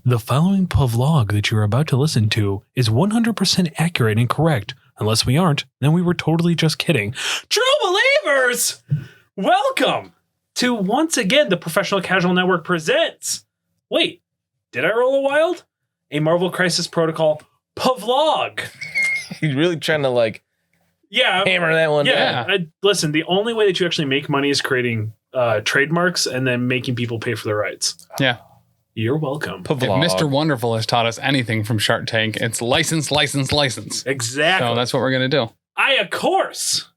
The following vlog that you're about to listen to is 100% accurate and correct. Unless we aren't, then we were totally just kidding. True believers, welcome to once again the Professional Casual Network presents. Wait, did I roll a wild? A Marvel Crisis Protocol vlog. You're really trying to hammer that one down. Listen, the only way that you actually make money is creating trademarks and then making people pay for their rights. Yeah. You're welcome. If Mr. Wonderful has taught us anything from Shark Tank, it's license. Exactly. So that's what we're going to do. I, of course,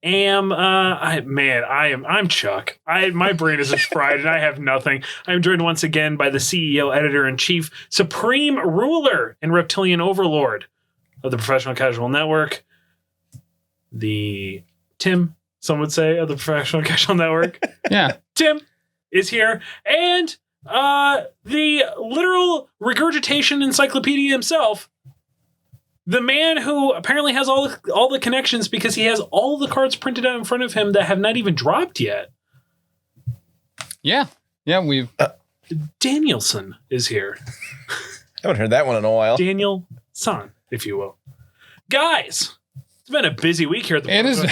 am, I'm Chuck. My brain is just fried and I have nothing. I'm joined once again by the CEO, Editor-in-Chief, Supreme Ruler, and Reptilian Overlord of the Professional Casual Network. The Tim, some would say, of the Professional Casual Network. Yeah. Tim is here, and the literal regurgitation encyclopedia himself, the man who apparently has all the connections because he has all the cards printed out in front of him that have not even dropped yet. Yeah, we've... Danielson is here. I haven't heard that one in a while. Daniel-san, if you will. Guys, it's been a busy week here at the It has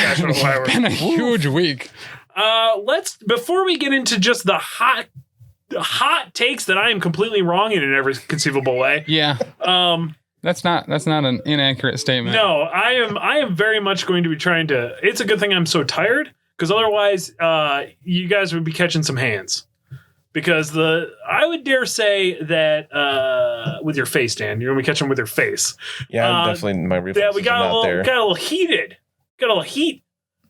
been a huge week. Before we get into just the hot takes that I am completely wrong in every conceivable way. Yeah. That's not an inaccurate statement. No, I am very much going to be trying to. It's a good thing I'm so tired, because otherwise, you guys would be catching some hands. Because I would dare say that with your face, Dan, you're gonna be catching them with your face. Yeah, I'm definitely my reflexes we got are not there. Got a little heated. Got a little heat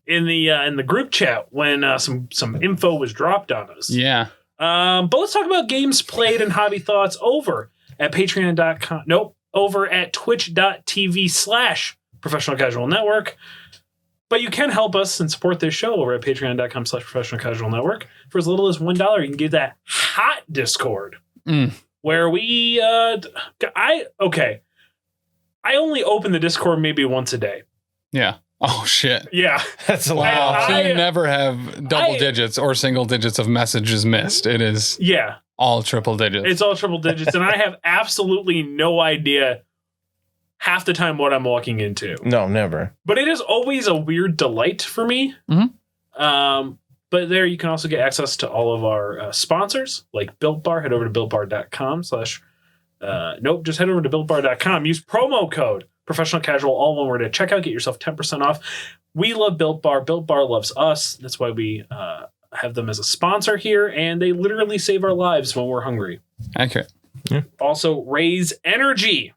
in the group chat when some info was dropped on us. Yeah. But let's talk about games played and hobby thoughts over at patreon.com. Nope. Over at twitch.tv/Professional Casual Network. But you can help us and support this show over at patreon.com/Professional Casual Network. For as little as $1, you can get that hot Discord where we, I only open the Discord maybe once a day. Yeah. Oh, shit. Yeah. That's a lot. Wow. So you never have double digits or single digits of messages missed. It is all triple digits. It's all triple digits. And I have absolutely no idea half the time what I'm walking into. No, never. But it is always a weird delight for me. Mm-hmm. But there you can also get access to all of our sponsors, like Built Bar. Head over to builtbar.com just head over to builtbar.com. Use promo code Professional Casual, all one word at checkout. Get yourself 10% off. We love Built Bar. Built Bar loves us. That's why we have them as a sponsor here, and they literally save our lives when we're hungry. Accurate. Yeah. Also, Raise Energy.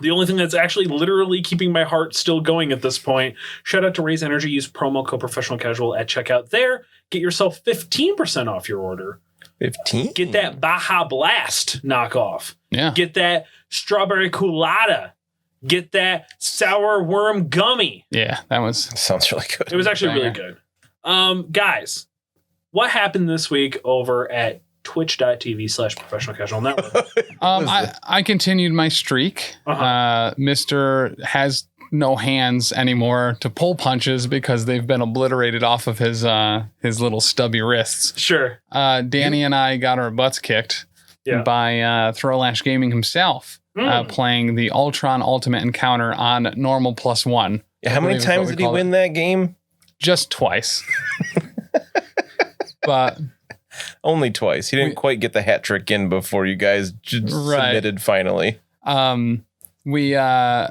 The only thing that's actually literally keeping my heart still going at this point. Shout out to Raise Energy. Use promo code Professional Casual at checkout there. Get yourself 15% off your order. 15? Get that Baja Blast knockoff. Yeah. Get that Strawberry Colada. Get that Sour Worm Gummy. Yeah, sounds really good. It was actually really good. Guys, what happened this week over at twitch.tv/Professional Casual Network? I continued my streak. Mr. has no hands anymore to pull punches because they've been obliterated off of his little stubby wrists. Sure. Dani and I got our butts kicked by Throlash Gaming himself, playing the Ultron Ultimate Encounter on normal +1. Yeah, how many times did he win that game? Just twice. But only twice. He didn't quite get the hat trick in before you guys submitted finally. We owe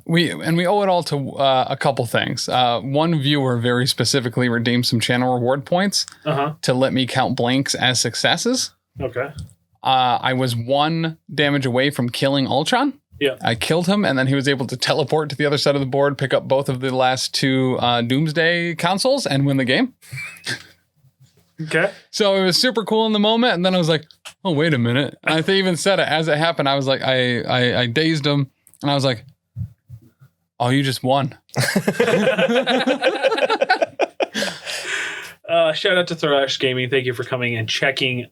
it all to a couple things. One viewer very specifically redeemed some channel reward points to let me count blanks as successes. Okay. I was 1 damage away from killing Ultron. Yeah. I killed him, and then he was able to teleport to the other side of the board, pick up both of the last 2 Doomsday consoles, and win the game. Okay. So it was super cool in the moment, and then I was like, oh, wait a minute. And I even said it as it happened. I was like, I dazed him, and I was like, oh, you just won. Shout out to Throlash Gaming. Thank you for coming and checking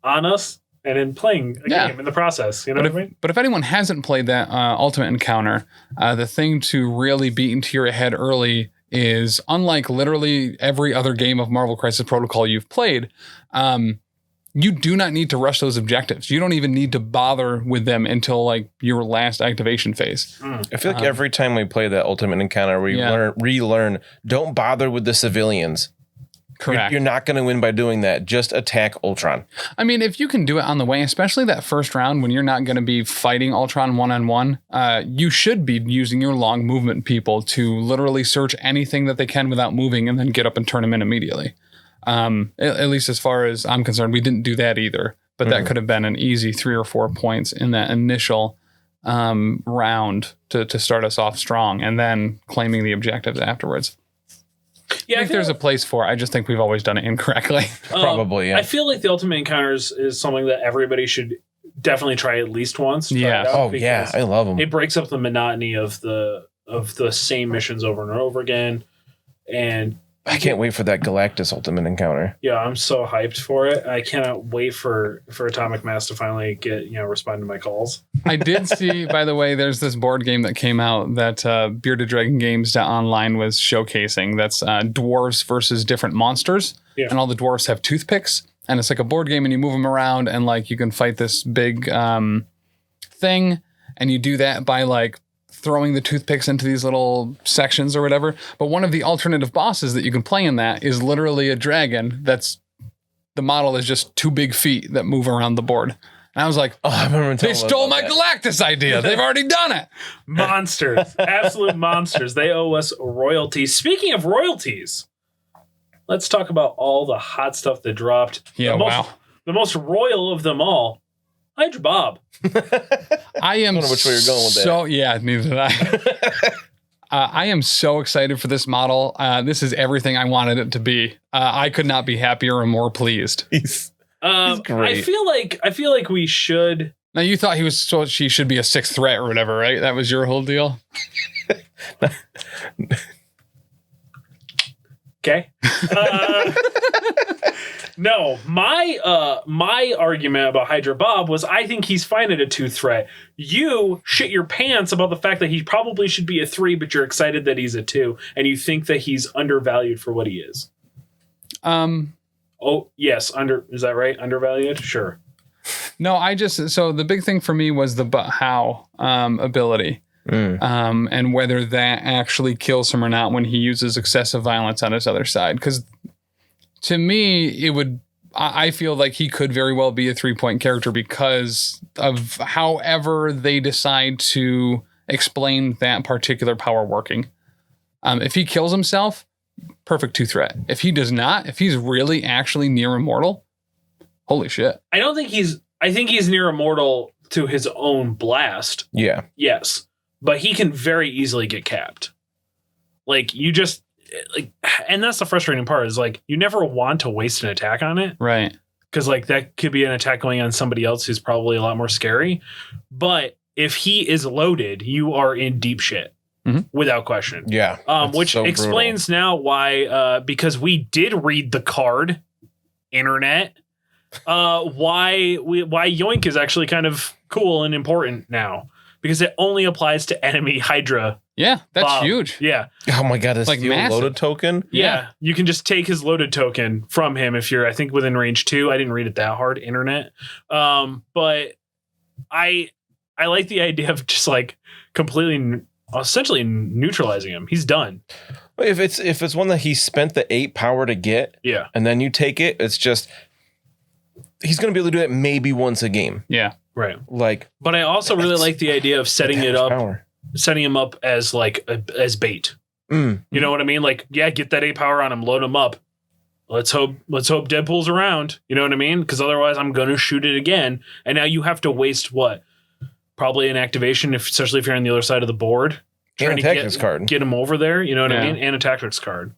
on us and then playing a game in the process. You know what I mean? But if anyone hasn't played that Ultimate Encounter, the thing to really beat into your head early is, unlike literally every other game of Marvel Crisis Protocol you've played, you do not need to rush those objectives. You don't even need to bother with them until like your last activation phase. I feel like every time we play that ultimate encounter, we relearn, don't bother with the civilians. Correct. You're not going to win by doing that. Just attack Ultron. I mean, if you can do it on the way, especially that first round when you're not going to be fighting Ultron one-on-one, you should be using your long movement people to literally search anything that they can without moving and then get up and turn them in immediately. At least as far as I'm concerned, we didn't do that either. But that could have been an easy 3 or 4 points in that initial round to start us off strong and then claiming the objectives afterwards. Yeah, I think there's a place for it. I just think we've always done it incorrectly. Probably, yeah. I feel like the Ultimate Encounters is something that everybody should definitely try at least once. Yeah. Oh, yeah. I love them. It breaks up the monotony of the same missions over and over again. And I can't wait for that Galactus Ultimate Encounter. yeah, I'm so hyped for it. I cannot wait for Atomic Mass to finally get, respond to my calls. I did see, by the way, there's this board game that came out that Bearded Dragon Games online was showcasing. That's dwarves versus different monsters. Yeah. And all the dwarves have toothpicks. And it's like a board game and you move them around and like you can fight this big thing. And you do that by like throwing the toothpicks into these little sections or whatever. But one of the alternative bosses that you can play in that is literally a dragon that's the model is just 2 big feet that move around the board. And I was like, oh, I remember they stole my Galactus idea. They've already done it. Monsters. Absolute monsters. They owe us royalties. Speaking of royalties, let's talk about all the hot stuff that dropped. Yeah, The most royal of them all, Hydra Bob. I am I don't know which way you're going with that. Yeah, neither did I. I am so excited for this model. This is everything I wanted it to be. I could not be happier or more pleased. He's great. I feel like we should. Now you thought she should be a 6th threat or whatever, right? That was your whole deal. Okay. No, my argument about Hydra Bob was I think he's fine at a 2 threat. You shit your pants about the fact that he probably should be a 3, but you're excited that he's a 2, and you think that he's undervalued for what he is. Oh yes, is that right? Undervalued? Sure. No, so the big thing for me was the but how ability. And whether that actually kills him or not when he uses excessive violence on his other side. Because to me, I feel like he could very well be a 3-point character because of however they decide to explain that particular power working. If he kills himself, perfect 2 threat. If he does not, if he's really actually near immortal, holy shit. I think he's near immortal to his own blast. Yeah. Yes. But he can very easily get capped. Like, and that's the frustrating part is, like, you never want to waste an attack on it. Right. Because, like, that could be an attack going on somebody else who's probably a lot more scary. But if he is loaded, you are in deep shit. Without question. Yeah. Which so explains now why, because we did read the card, internet, why Yoink is actually kind of cool and important now. Because it only applies to enemy Hydra. Yeah, that's huge. Yeah. Oh my god, this like loaded token? Yeah. You can just take his loaded token from him if you're, I think, within range 2. I didn't read it that hard, internet. But I like the idea of just like completely, essentially neutralizing him. He's done. If it's one that he spent the 8 power to get, yeah, and then you take it, it's just he's going to be able to do it maybe once a game. Yeah. Right. Like, but I also really like the idea of setting him up as like as bait. You know what I mean? Like, yeah, get that 8 power on him, load him up. Let's hope Deadpool's around. You know what I mean? Because otherwise, I'm gonna shoot it again. And now you have to waste what? Probably an activation, especially if you're on the other side of the board. And a tactics card. Get him over there. You know what I mean? And a tactics card.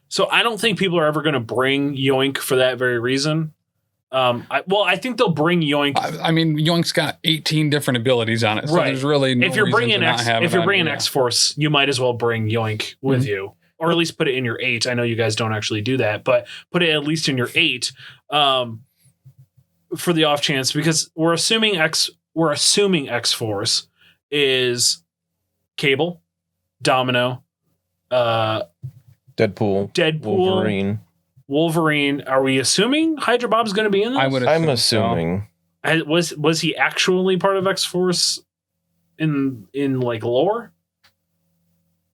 So I don't think people are ever going to bring Yoink for that very reason. I think they'll bring Yoink. I mean, Yoink's got 18 different abilities on it, so there's really no if you're bringing X Force, you might as well bring Yoink with you, or at least put it in your 8. I know you guys don't actually do that, but put it at least in your 8 for the off chance, because we're assuming X Force is Cable, Domino, Deadpool, Wolverine. Wolverine. Are we assuming Hydra Bob's going to be in this? I'm assuming. So. Was he actually part of X-Force in like lore?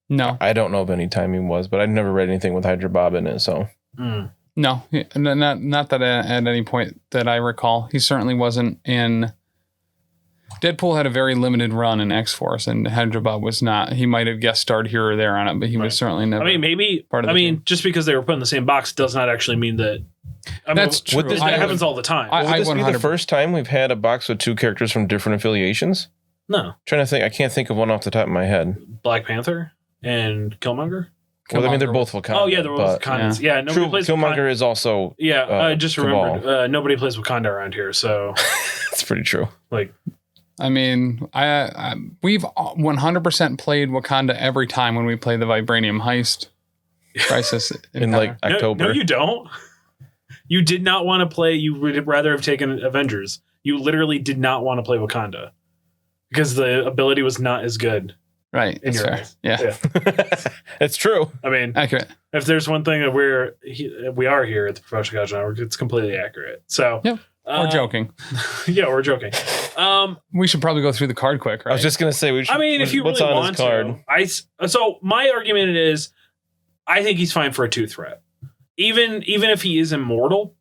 No. I don't know if any time he was, but I'd never read anything with Hydra Bob in it, so. No, not that at any point that I recall. He certainly wasn't in... Deadpool had a very limited run in X-Force, and Hydra Bob was not. He might have guest starred here or there on it, but he was certainly never. Part of the team. Just because they were put in the same box does not actually mean that. That's true. That happens all the time. Would this be the first time we've had a box with two characters from different affiliations? No. Trying to think. I can't think of one off the top of my head. Black Panther and Killmonger. Well, I mean, they're both Wakanda. Oh, yeah, they're both Wakandans. Yeah, nobody plays Killmonger is also. Yeah, I just remembered. Nobody plays Wakanda around here, so. That's pretty true. I mean, we've 100% played Wakanda every time when we play the Vibranium Heist Crisis in October. No, you don't. You did not want to play. You would rather have taken Avengers. You literally did not want to play Wakanda because the ability was not as good. Right. In your eyes. Yeah. It's true. I mean, accurate. If there's one thing that we are here at the Professional Casual Network, it's completely accurate. So. Yep. We're joking. Yeah, we're joking. We should probably go through the card quick, right? I was just going to say, we should. I mean, if you really want to. So my argument is, I think he's fine for a 2 threat. Even if he is immortal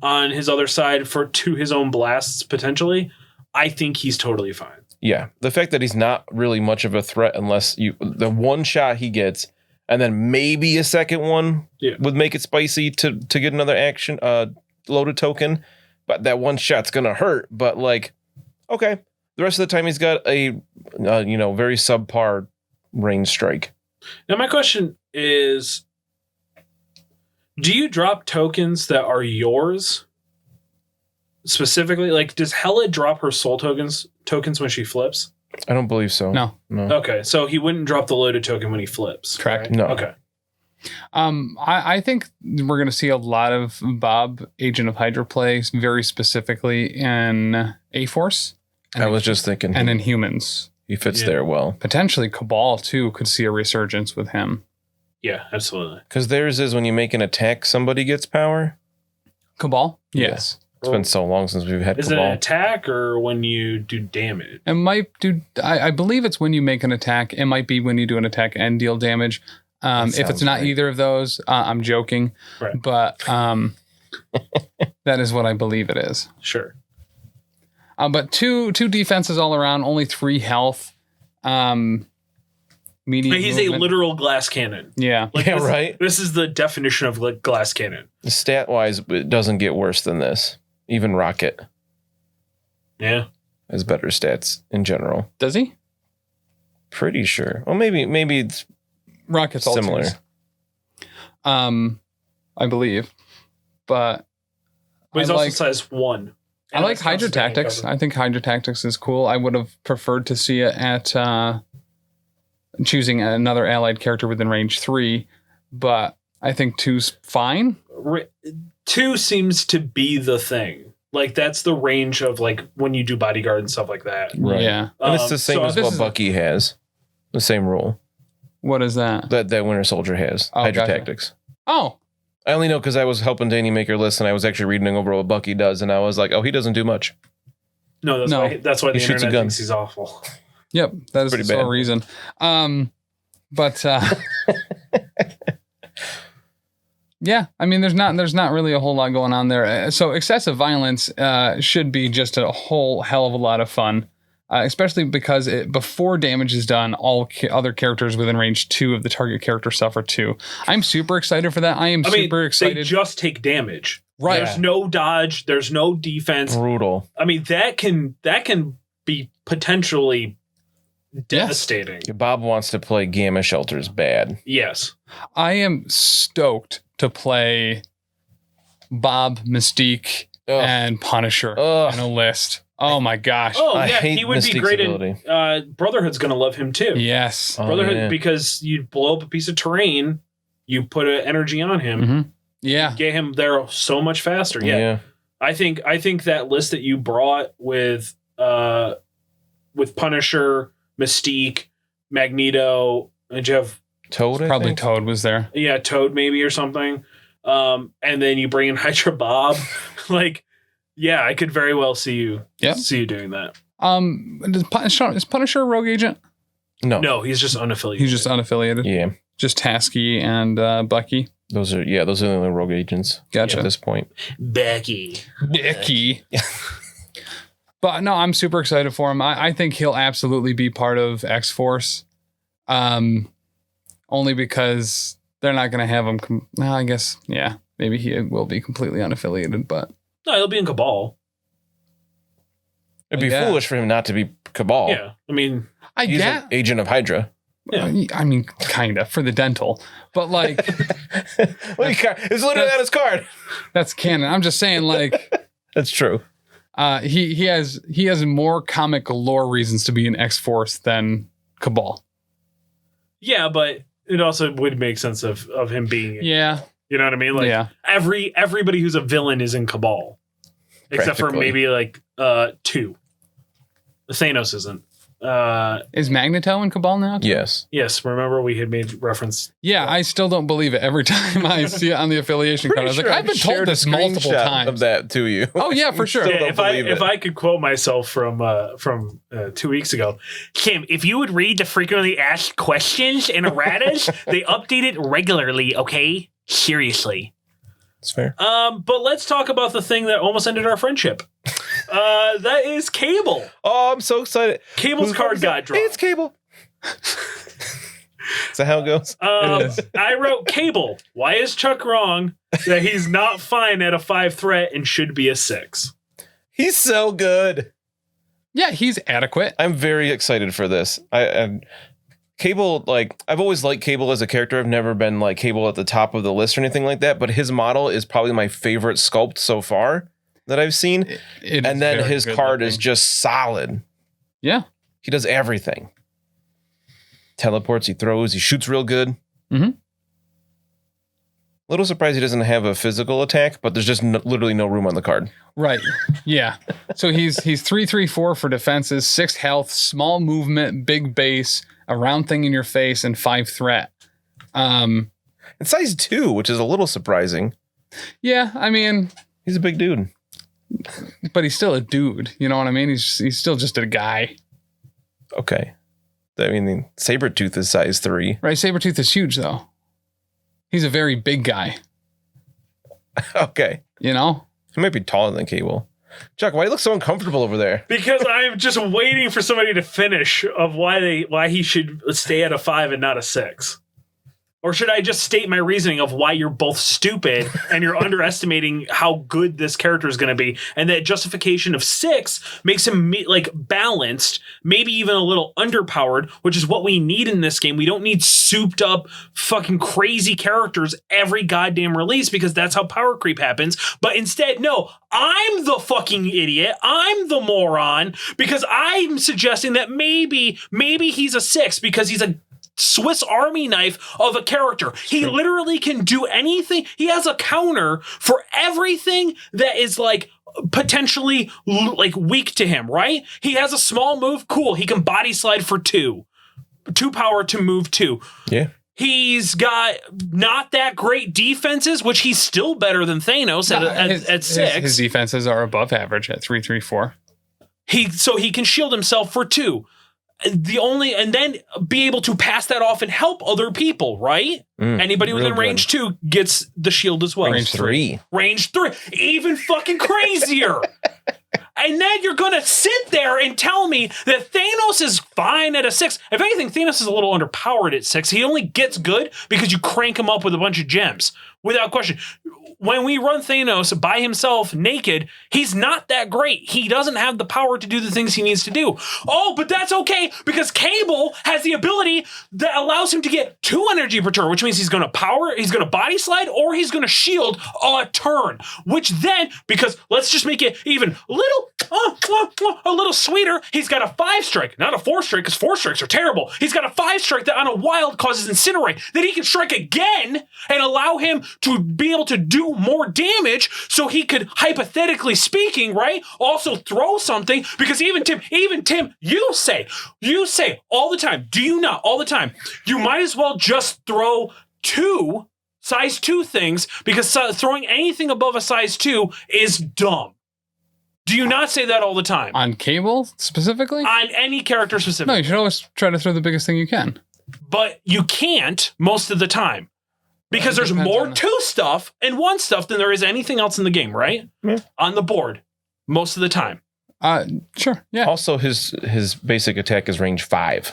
on his other side to his own blasts, potentially, I think he's totally fine. Yeah. The fact that he's not really much of a threat unless the one shot he gets, and then maybe a second one would make it spicy to get another action, loaded token. But that one shot's gonna hurt. But okay, the rest of the time he's got a very subpar range strike. Now my question is, do you drop tokens that are yours specifically? Does Hela drop her soul tokens when she flips? I don't believe so. No. Okay, so he wouldn't drop the loaded token when he flips. Correct. Right? No. Okay. I think we're going to see a lot of Bob, Agent of Hydra play, very specifically in A-Force. I was just thinking. And in Humans. He fits there well. Potentially Cabal, too, could see a resurgence with him. Yeah, absolutely. Because theirs is when you make an attack, somebody gets power? Cabal? Yes. It's been so long since we've had Cabal. Is it an attack or when you do damage? It might do... I believe it's when you make an attack. It might be when you do an attack and deal damage. If it's not either of those, I'm joking. Right. But that is what I believe it is. Sure. But two defenses all around, only 3 health. Medium He's movement. a literal glass cannon. Yeah. Right? This is the definition of glass cannon. Stat-wise, it doesn't get worse than this. Even Rocket Yeah. has better stats in general. Does he? Pretty sure. Well, maybe it's Rocket's similar. I believe. But he's also size 1. I like Hydra Tactics. I think Hydra Tactics is cool. I would have preferred to see it at choosing another allied character within range 3, but I think 2's fine. 2 seems to be the thing. That's the range of when you do bodyguard and stuff like that. Right. Yeah. And it's the same as what Bucky has. The same rule. What is that? That Winter Soldier has. Hydra Tactics. Oh. I only know because I was helping Dani make her list and I was actually reading over what Bucky does and I was like, oh, he doesn't do much. No, that's why the shoots internet a gun. thinks he's awful. Yep, that is Pretty the sole bad. reason. But yeah, I mean, there's not really a whole lot going on there. So excessive violence should be just a whole hell of a lot of fun, especially because before damage is done, all other characters within range 2 of the target character suffer 2. I'm super excited for that. I mean, super excited. They just take damage. Right. There's no dodge. There's no defense. Brutal. I mean, that can be potentially devastating. Bob wants to play Gamma Shelters bad. Yes. I am stoked to play Bob, Mystique, and Punisher in a list. Oh my gosh. Oh, I yeah, hate he would Mystique's be great ability. in Brotherhood's going to love him too. Yes. Brotherhood, because you blow up a piece of terrain, you put an energy on him. Mm-hmm. Yeah. Get him there so much faster. Yeah. I think that list that you brought with Punisher, Mystique, Magneto, did you have Toad? Probably Toad was there. Toad maybe or something. and then you bring in Hydra Bob. Like, yeah, I could very well see you doing that. Is Punisher a rogue agent? No, he's just unaffiliated. He's just unaffiliated. Yeah, just Tasky and Bucky. Those are the only rogue agents. Gotcha. At this point, Becky. But no, I'm super excited for him. I think he'll absolutely be part of X-Force. Only because they're not going to have him. I guess, yeah, maybe he will be completely unaffiliated, but. No, he'll be in Cabal. It'd be foolish for him not to be Cabal. Yeah, I mean. He's an agent of Hydra. Yeah. I mean, kind of, for the dental. But, like. It's literally on his card. That's canon. I'm just saying, like. That's true. He has more comic lore reasons to be in X-Force than Cabal. Yeah, but it also would make sense of him being. Yeah. You know what I mean? Like everybody who's a villain is in Cabal, except for maybe like 2. Thanos isn't. Is Magneto in Cabal now? Yes. Yes. Remember we had made reference. Yeah, I still don't believe it. Every time I see it on the affiliation card, I was like, I've been told this multiple times. Of that to you. Oh yeah, for sure. Yeah, if I could quote myself from 2 weeks ago, Kim, if you would read the frequently asked questions in erratas, they update it regularly. Okay, seriously. That's fair. But let's talk about the thing that almost ended our friendship. That is Cable. Oh, I'm so excited. Cable's card got dropped. It's Cable. Is that how it goes? I wrote Cable. Why is Chuck wrong that he's not fine at a 5 threat and should be a 6? He's so good. Yeah, he's adequate. I'm very excited for this. Cable, like, I've always liked Cable as a character. I've never been like Cable at the top of the list or anything like that, but his model is probably my favorite sculpt so far that I've seen. And then his card is just solid. Yeah. He does everything. Teleports, he throws, he shoots real good. Mm-hmm. Little surprised he doesn't have a physical attack, but there's just literally no room on the card. Right. Yeah. So he's 3/3/4 for defenses, 6 health, small movement, big base, a round thing in your face, and 5 threat. And size 2, which is a little surprising. Yeah, I mean, he's a big dude, but he's still a dude. You know what I mean? He's still just a guy. Okay. I mean, Sabretooth is size 3. Right. Sabretooth is huge, though. He's a very big guy. Okay. You know? He might be taller than Cable. Chuck, why do you look so uncomfortable over there? Because I'm just waiting for somebody to finish of why he should stay at a 5 and not a 6. Or should I just state my reasoning of why you're both stupid and you're underestimating how good this character is going to be, and that justification of 6 makes him like balanced, maybe even a little underpowered, which is what we need in this game. We don't need souped up fucking crazy characters every goddamn release, because that's how power creep happens. But instead, no, I'm the fucking idiot. I'm the moron, because I'm suggesting that maybe he's a 6 because he's a Swiss Army knife of a character. He literally can do anything. He has a counter for everything that is like potentially like weak to him, right? He has a small move. Cool. He can body slide for 2 power to move 2. Yeah. He's got not that great defenses, which he's still better than Thanos at 6. His defenses are above average at 3/3/4. So he can shield himself for 2. And then be able to pass that off and help other people, right? Anybody within range 2 gets the shield as well. Range 3. Range 3. Even fucking crazier. And then you're going to sit there and tell me that Thanos is fine at a 6. If anything, Thanos is a little underpowered at 6. He only gets good because you crank him up with a bunch of gems. Without question. When we run Thanos by himself naked, he's not that great. He doesn't have the power to do the things he needs to do. Oh, but that's okay, because Cable has the ability that allows him to get 2 energy per turn, which means he's going to body slide, or he's going to shield a turn. Which then, because let's just make it even a little sweeter, he's got a 5 strike, not a 4 strike, because 4 strikes are terrible. He's got a 5 strike that on a wild causes incinerate. Then he can strike again and allow him to be able to do more damage, so he could, hypothetically speaking, right, also throw something. Because even Tim, you say all the time, do you not all the time, you might as well just throw 2 size 2 things because throwing anything above a size 2 is dumb. Do you not say that all the time? On Cable specifically? On any character specifically. No, you should always try to throw the biggest thing you can. But you can't most of the time. Because there's more 2 stuff and 1 stuff than there is anything else in the game, right? Yeah. On the board, most of the time. Sure, yeah. Also, his basic attack is range 5.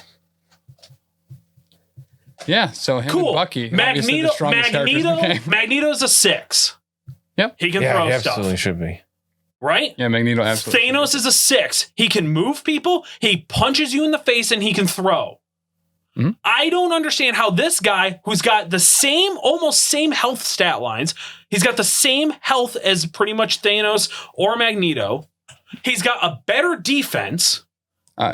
Yeah, so him Cool. and Bucky, obviously the strongest characters in the game. Magneto's a 6. Yep. He can Yeah, throw he stuff. absolutely should be. Right? Yeah, Magneto absolutely. Thanos is a 6. He can move people, he punches you in the face, and he can throw. Mm-hmm. I don't understand how this guy, who's got the almost same health stat lines, he's got the same health as pretty much Thanos or Magneto. He's got a better defense.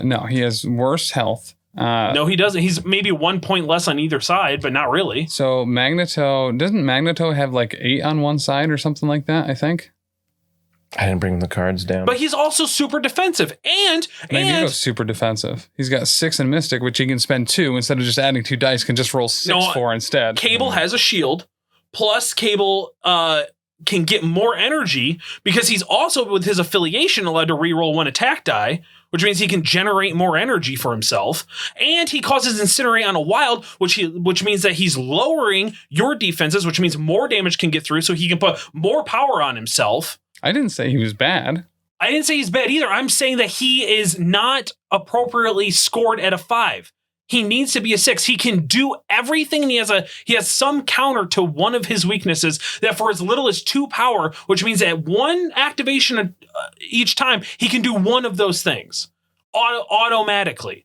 No, he has worse health. No, he doesn't. He's maybe 1 point less on either side, but not really. So doesn't Magneto have like 8 on one side or something like that, I think? I didn't bring the cards down. But he's also super defensive. And Magneto's super defensive. He's got 6 in Mystic, which he can spend 2 instead of just adding 2 dice, can just roll 6 for instead. Cable has a shield. Plus, Cable can get more energy because he's also, with his affiliation, allowed to reroll 1 attack die, which means he can generate more energy for himself. And he causes Incinerate on a wild, which means that he's lowering your defenses, which means more damage can get through, so he can put more power on himself. I didn't say he was bad. I didn't say he's bad either. I'm saying that he is not appropriately scored at a 5. He needs to be a 6. He can do everything, and he has some counter to one of his weaknesses that for as little as 2 power, which means that 1 activation each time, he can do one of those things automatically.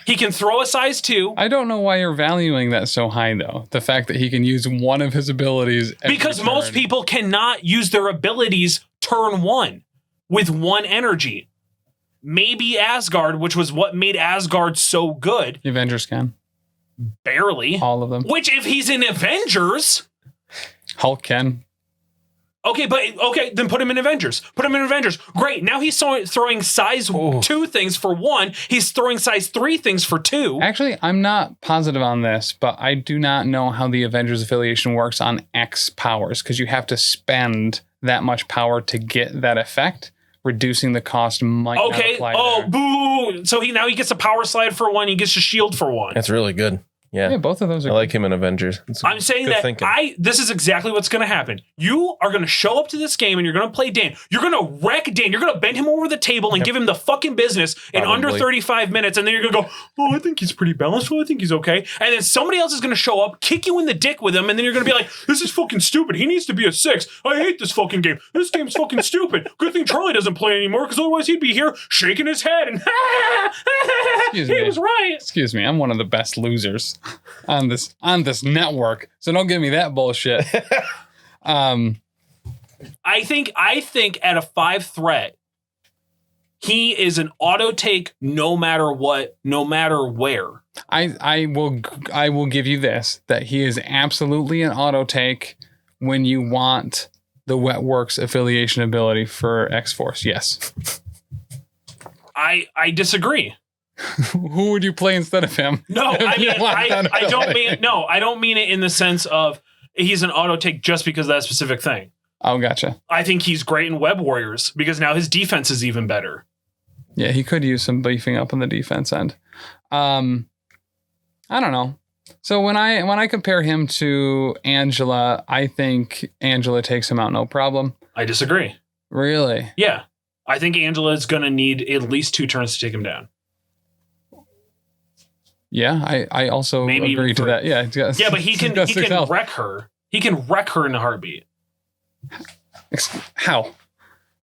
He can throw a size 2. I don't know why you're valuing that so high, though. The fact that he can use one of his abilities every Because turn. most people cannot use their abilities turn 1 with 1 energy. Maybe Asgard, which was what made Asgard so good. The Avengers can. Barely. All of them. Which, if he's in Avengers... Hulk can. Okay, then put him in Avengers. Great. Now he's throwing size 2 things for 1. He's throwing size 3 things for 2. Actually, I'm not positive on this, but I do not know how the Avengers affiliation works on X powers, because you have to spend that much power to get that effect. Reducing the cost might not apply there. Boo! So he gets a power slide for 1. He gets a shield for 1. That's really good. Yeah, both of those are I like him in Avengers. I'm saying that thinking. this is exactly what's going to happen. You are going to show up to this game and you're going to play Dan. You're going to wreck Dan. You're going to bend him over the table and give him the fucking business in under 35 minutes. And then you're going to go, oh, I think he's pretty balanced. Well, I think he's okay. And then somebody else is going to show up, kick you in the dick with him. And then you're going to be like, this is fucking stupid. He needs to be a 6. I hate this fucking game. This game's fucking stupid. Good thing Charlie doesn't play anymore, because otherwise he'd be here shaking his head and he was right. Excuse me, I'm one of the best losers on this network, so don't give me that bullshit. I think at a 5 threat, he is an auto take no matter what, no matter where. I will give you this, that he is absolutely an auto take when you want the Wetworks affiliation ability for X-Force. Yes. I disagree. Who would you play instead of him? No, I don't mean it in the sense of he's an auto take just because of that specific thing. Oh, gotcha. I think he's great in Web Warriors because now his defense is even better. Yeah, he could use some beefing up on the defense end. I don't know. So when I compare him to Angela, I think Angela takes him out no problem. I disagree. Really? Yeah. I think Angela is going to need at least 2 turns to take him down. Yeah, I also agree to that. Yeah, but he can wreck her. He can wreck her in a heartbeat. How?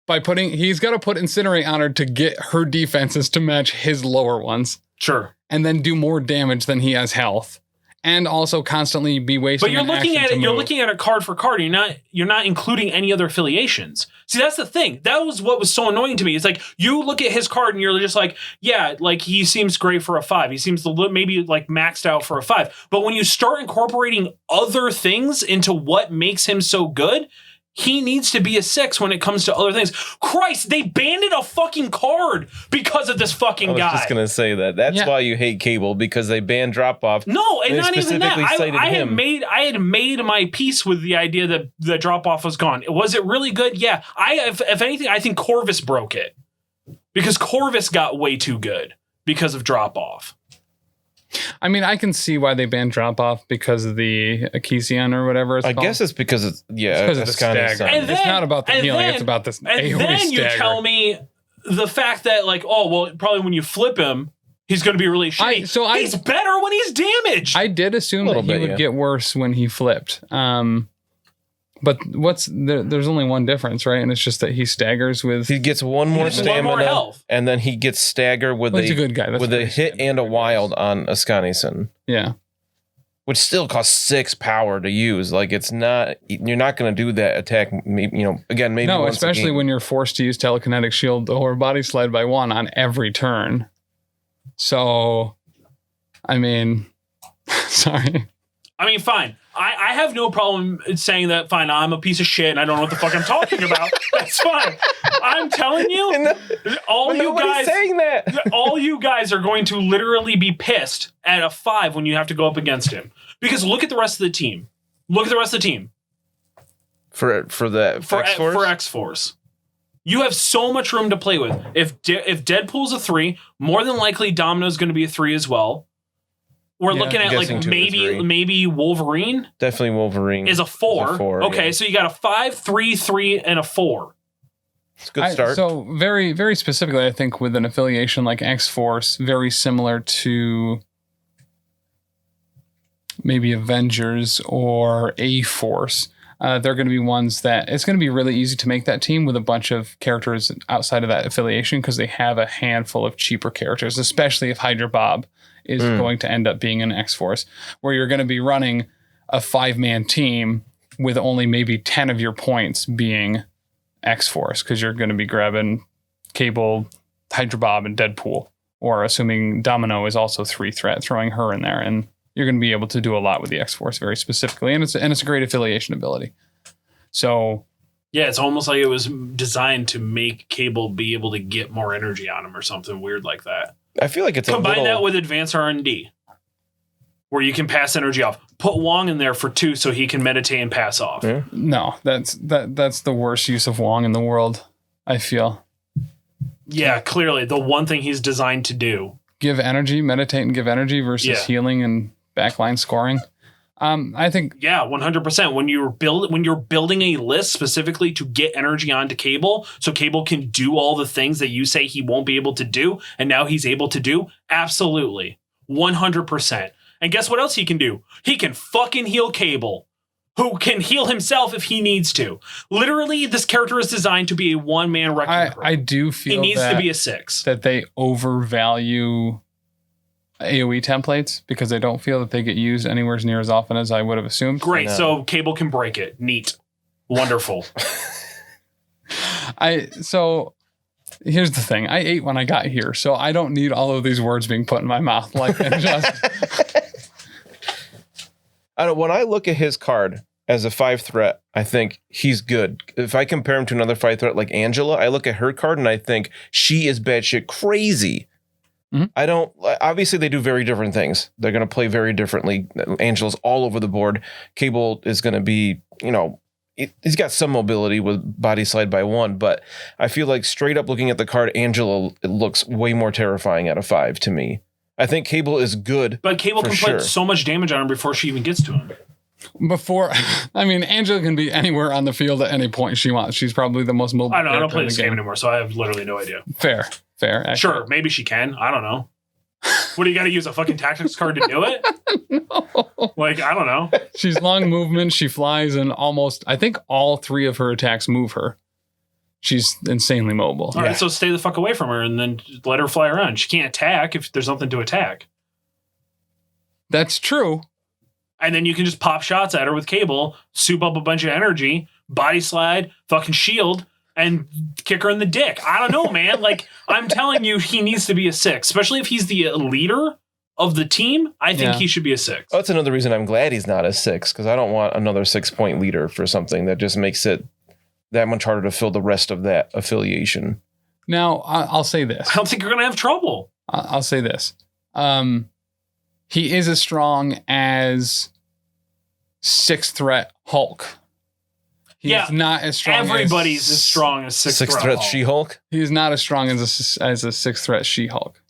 He's got to put Incinerate on her to get her defenses to match his lower ones. Sure. And then do more damage than he has health. And also constantly be wasting. But you're looking at it. You're looking at it card for card. You're not including any other affiliations. See, that's the thing. That was what was so annoying to me. It's like you look at his card and you're just like, yeah, like he seems great for a 5. He seems maybe like maxed out for a 5. But when you start incorporating other things into what makes him so good, he needs to be a 6 when it comes to other things. Christ, they banned a fucking card because of this fucking guy. I was just going to say that. That's why you hate Cable, because they banned drop-off. No, and not even that. I had made my peace with the idea that the drop-off was gone. Was it really good? Yeah. If anything, I think Corvus broke it. Because Corvus got way too good because of drop-off. I mean, I can see why they banned drop-off because of the Achesion or whatever it's called. I guess it's because it's, because of the stagger. It's not about the healing, it's about this AoE And then stagger. you tell me the fact that, like, oh, well, probably when you flip him, he's going to be really shitty. He's better when he's damaged. I did assume that he would get worse when he flipped. But there's only one difference, right? And it's just that he staggers with... He gets one more stamina, more health. And then he gets stagger with he's a good guy. with a hit and a wild on Ascanison. Yeah. Which still costs 6 power to use. Like, it's not... You're not going to do that attack, maybe No, once especially when you're forced to use Telekinetic Shield or Body Slide by 1 on every turn. So, I mean... Sorry. I mean, fine. I have no problem saying that, fine, I'm a piece of shit and I don't know what the fuck I'm talking about. That's fine. I'm telling you, all you guys are going to literally be pissed at a 5 when you have to go up against him. Because look at the rest of the team. For X-Force? For X-Force. You have so much room to play with. If Deadpool's a 3, more than likely Domino's going to be a 3 as well. We're looking at like maybe Wolverine. Definitely Wolverine is a 4. Okay, yeah. so you got a 5, 3, 3, and a 4. It's a good start. So very, very specifically, I think with an affiliation like X-Force, very similar to maybe Avengers or A-Force, they're going to be ones that it's going to be really easy to make that team with a bunch of characters outside of that affiliation because they have a handful of cheaper characters, especially if Hydra Bob is going to end up being an X-Force, where you're going to be running a 5-man team with only maybe 10 of your points being X-Force, because you're going to be grabbing Cable, Hydra Bob, and Deadpool, or assuming Domino is also 3 threat, throwing her in there, and you're going to be able to do a lot with the X-Force very specifically, and it's a great affiliation ability. So... yeah, it's almost like it was designed to make Cable be able to get more energy on him or something weird like that. I feel like it's combine that with advanced R&D, where you can pass energy off. Put Wong in there for 2 so he can meditate and pass off. Yeah. No, that's the worst use of Wong in the world, I feel. Yeah, clearly the one thing he's designed to do. Give energy, meditate and give energy versus healing and backline scoring. I think 100%. When you're building a list specifically to get energy onto Cable, so Cable can do all the things that you say he won't be able to do, and now he's able to do, absolutely, 100%. And guess what else he can do? He can fucking heal Cable, who can heal himself if he needs to. Literally, this character is designed to be a one-man wrecking crew. I do feel he needs to be a 6. That they overvalue AoE templates because they don't feel that they get used anywhere near as often as I would have assumed. Great, so Cable can break it. Neat. Wonderful. So here's the thing. I ate when I got here, so I don't need all of these words being put in my mouth. When I look at his card as a 5 threat, I think he's good. If I compare him to another 5 threat like Angela, I look at her card and I think she is batshit crazy. Mm-hmm. Obviously they do very different things. They're going to play very differently. Angela's all over the board. Cable is going to be, he's got some mobility with body slide by 1, but I feel like straight up looking at the card, Angela looks way more terrifying at a 5 to me. I think Cable is good. But Cable can put so much damage on him before she even gets to him. Angela can be anywhere on the field at any point she wants. She's probably the most mobile. I don't play this game anymore, so I have literally no idea. Fair. Actually. Sure, maybe she can. I don't know. What do you got to use a fucking tactics card to do it? No. Like, I don't know. She's long movement. She flies, and I think all 3 of her attacks move her. She's insanely mobile. All right, so stay the fuck away from her and then let her fly around. She can't attack if there's nothing to attack. That's true. And then you can just pop shots at her with Cable, soup up a bunch of energy, body slide, fucking shield, and kick her in the dick. I don't know, man. Like, I'm telling you, he needs to be a 6, especially if he's the leader of the team. I think he should be a 6. Oh, that's another reason I'm glad he's not a 6, because I don't want another 6-point leader for something that just makes it that much harder to fill the rest of that affiliation. Now, I'll say this. I don't think you're going to have trouble. I'll say this. He is as strong as 6th threat Hulk. He's not as strong. Everybody's as strong as 6th threat She-Hulk. He's not as strong as a 6th threat She-Hulk.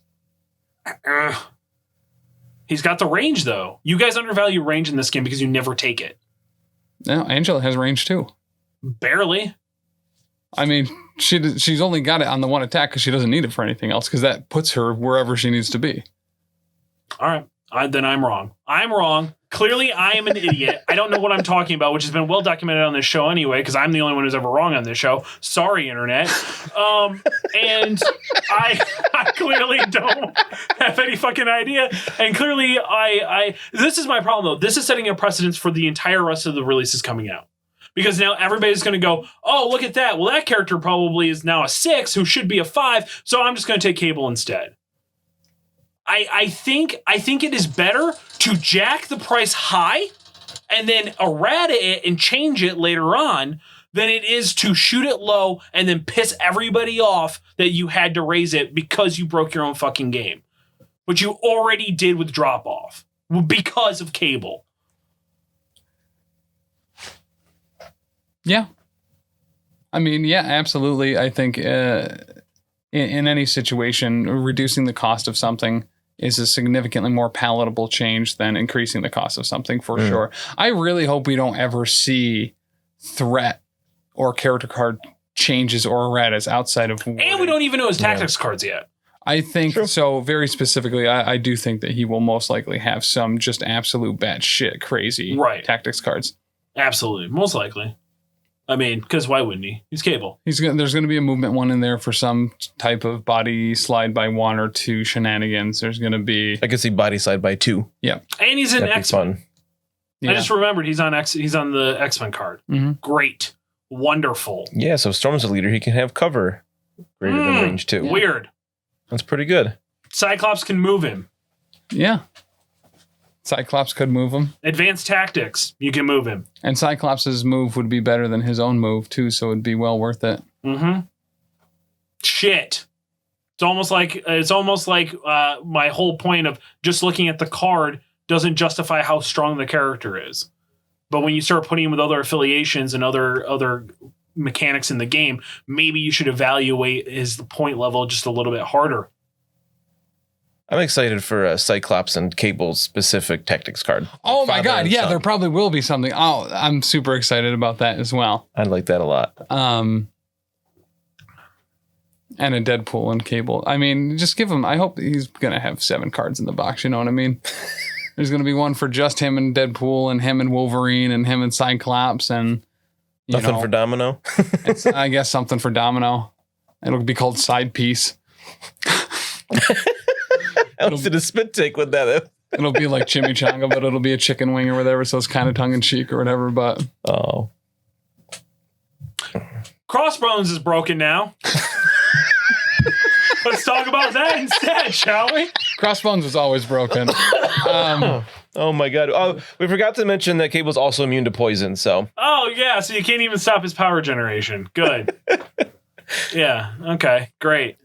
He's got the range, though. You guys undervalue range in this game because you never take it. No, Angela has range too. Barely. I mean, she's only got it on the one attack because she doesn't need it for anything else, because that puts her wherever she needs to be. All right. Then I'm wrong. I'm wrong. Clearly, I am an idiot. I don't know what I'm talking about, which has been well documented on this show anyway, because I'm the only one who's ever wrong on this show. Sorry, Internet. And I clearly don't have any fucking idea. And clearly, this is my problem, though. This is setting a precedence for the entire rest of the releases coming out. Because now everybody's going to go, oh, look at that. Well, that character probably is now a 6 who should be a 5, so I'm just going to take Cable instead. I think it is better to jack the price high and then errata it and change it later on than it is to shoot it low and then piss everybody off that you had to raise it because you broke your own fucking game. Which you already did with drop off because of Cable. Yeah. I mean, yeah, absolutely. I think in any situation, reducing the cost of something is a significantly more palatable change than increasing the cost of something, for sure. I really hope we don't ever see threat or character card changes or erratas outside of Warden. And we don't even know his tactics cards yet. I think so. Very specifically, I do think that he will most likely have some just absolute batshit crazy tactics cards. Absolutely. Most likely. I mean, because why wouldn't he? He's Cable. There's going to be a movement 1 in there for some type of body slide by 1 or 2 shenanigans. There's going to be... I could see body slide by 2. Yeah. And he's in X-Men. Yeah. I just remembered he's on the X-Men card. Mm-hmm. Great. Wonderful. Yeah, so if Storm's a leader, he can have cover greater than range 2. Yeah. Weird. That's pretty good. Cyclops can move him. Yeah. Cyclops could move him. Advanced tactics, you can move him. And Cyclops' move would be better than his own move, too, so it'd be well worth it. Mm-hmm. Shit. It's almost like my whole point of just looking at the card doesn't justify how strong the character is. But when you start putting him with other affiliations and other mechanics in the game, maybe you should evaluate his point level just a little bit harder. I'm excited for Cyclops and Cable's specific tactics card. Oh my God. Yeah, there probably will be something. Oh, I'm super excited about that as well. I like that a lot. And a Deadpool and Cable. I mean, just give him, I hope he's going to have 7 cards in the box. You know what I mean? There's going to be one for just him and Deadpool and him and Wolverine and him and Cyclops and nothing for Domino. I guess something for Domino. It'll be called Side Piece. I did a spit take with that. It'll be like chimichanga, but it'll be a chicken wing or whatever, so it's kind of tongue-in-cheek or whatever, but... Oh. Crossbones is broken now. Let's talk about that instead, shall we? Crossbones was always broken. Oh my God. Oh, we forgot to mention that Cable's also immune to poison, so... Oh, yeah, so you can't even stop his power generation. Good. Yeah, okay, great.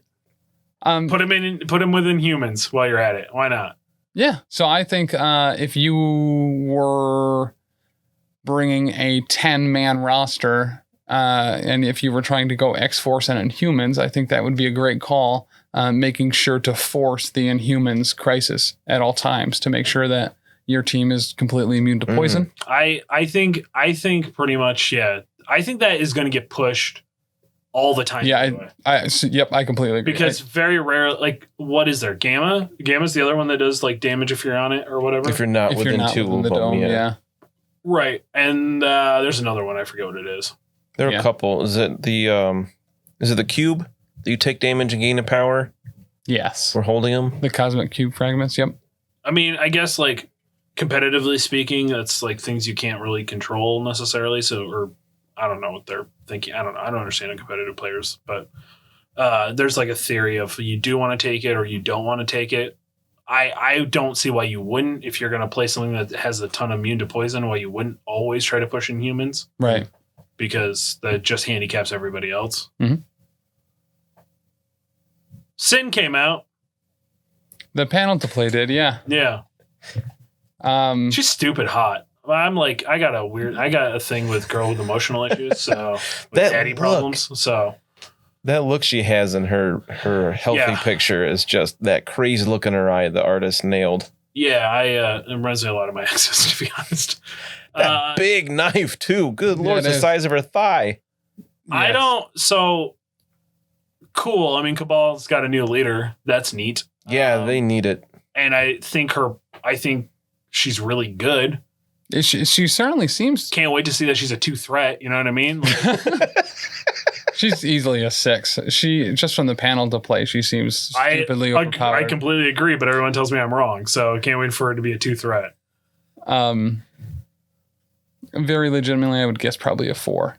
Put him within humans while you're at it. Why not? Yeah. So I think if you were bringing a 10-man roster, and if you were trying to go X-Force and Inhumans, I think that would be a great call. Making sure to force the Inhumans crisis at all times to make sure that your team is completely immune to poison. I think pretty much, yeah. I think that is going to get pushed all the time. Yeah, I completely agree. Because very rare, like, what is there? Gamma? Gamma's the other one that does, like, damage if you're on it or whatever? If you're not within the dome, yeah. Right. And there's another one. I forget what it is. There are a couple. Is it the cube that you take damage and gain a power? Yes. We're holding them? The cosmic cube fragments, yep. I mean, I guess, like, competitively speaking, that's, like, things you can't really control necessarily, or I don't know what they're thinking. I don't understand competitive players, but there's like a theory of you do want to take it or you don't want to take it. I don't see why you wouldn't, if you're going to play something that has a ton of immune to poison, why you wouldn't always try to push in humans. Right. because that just handicaps everybody else. Mhm. Sin came out. The panel to play did, yeah. Yeah. She's stupid hot. I'm like, I got a thing with girl with emotional issues, so with daddy problems. So that look she has in her healthy picture is just that crazy look in her eye the artist nailed. Yeah, it reminds me a lot of my exes, to be honest. That big knife too. Good lord, it's the size of her thigh. Yes. So cool. I mean, Cabal's got a new leader. That's neat. Yeah, they need it. And I think she's really good. She certainly seems. Can't wait to see that she's a 2 threat. You know what I mean? Like, she's easily a 6. She just from the panel to play, she seems stupidly overpowered. I completely agree, but everyone tells me I'm wrong. So can't wait for her to be a 2 threat. Very legitimately, I would guess probably a 4.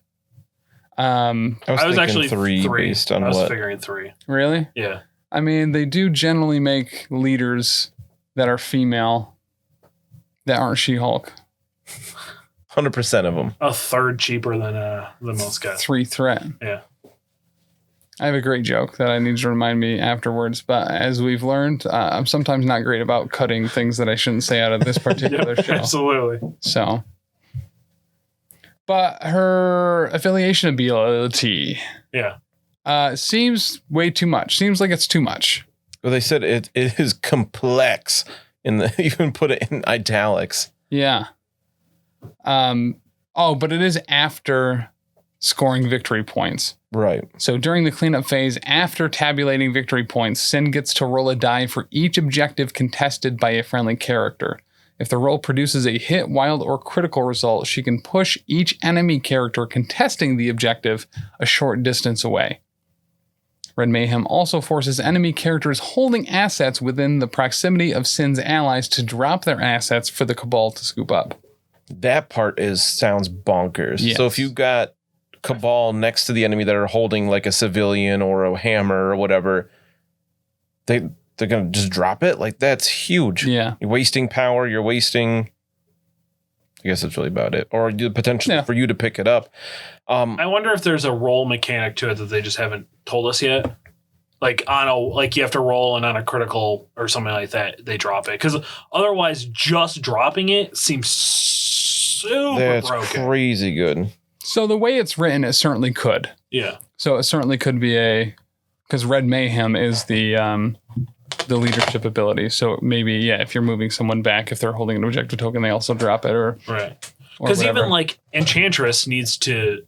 I was actually 3 based on I was figuring 3. Really? Yeah. I mean, they do generally make leaders that are female that aren't She-Hulk. 100% of them. A third cheaper than most guys. 3 threat. Yeah. I have a great joke that I need to remind me afterwards, but as we've learned, I'm sometimes not great about cutting things that I shouldn't say out of this particular show. Absolutely. So, but her affiliation ability, seems way too much. Seems like it's too much. Well, they said it is complex. Even put it in italics. Yeah. But it is after scoring victory points. Right. So during the cleanup phase, after tabulating victory points, Sin gets to roll a die for each objective contested by a friendly character. If the roll produces a hit, wild, or critical result, she can push each enemy character contesting the objective a short distance away. Red Mayhem also forces enemy characters holding assets within the proximity of Sin's allies to drop their assets for the Cabal to scoop up. That part sounds bonkers. Yes. So if you've got Cabal next to the enemy that are holding like a civilian or a hammer or whatever, they're going to just drop it? Like, that's huge. Yeah. You're wasting power. You're wasting... I guess that's really about it. Or the potential for you to pick it up. I wonder if there's a roll mechanic to it that they just haven't told us yet. Like you have to roll and on a critical or something like that, they drop it. Because otherwise, just dropping it seems super broken. Crazy good. So the way it's written, it certainly could. Yeah. So it certainly could be because Red Mayhem is the leadership ability. So maybe, if you're moving someone back, if they're holding an objective token, they also drop it right. Because even like Enchantress needs to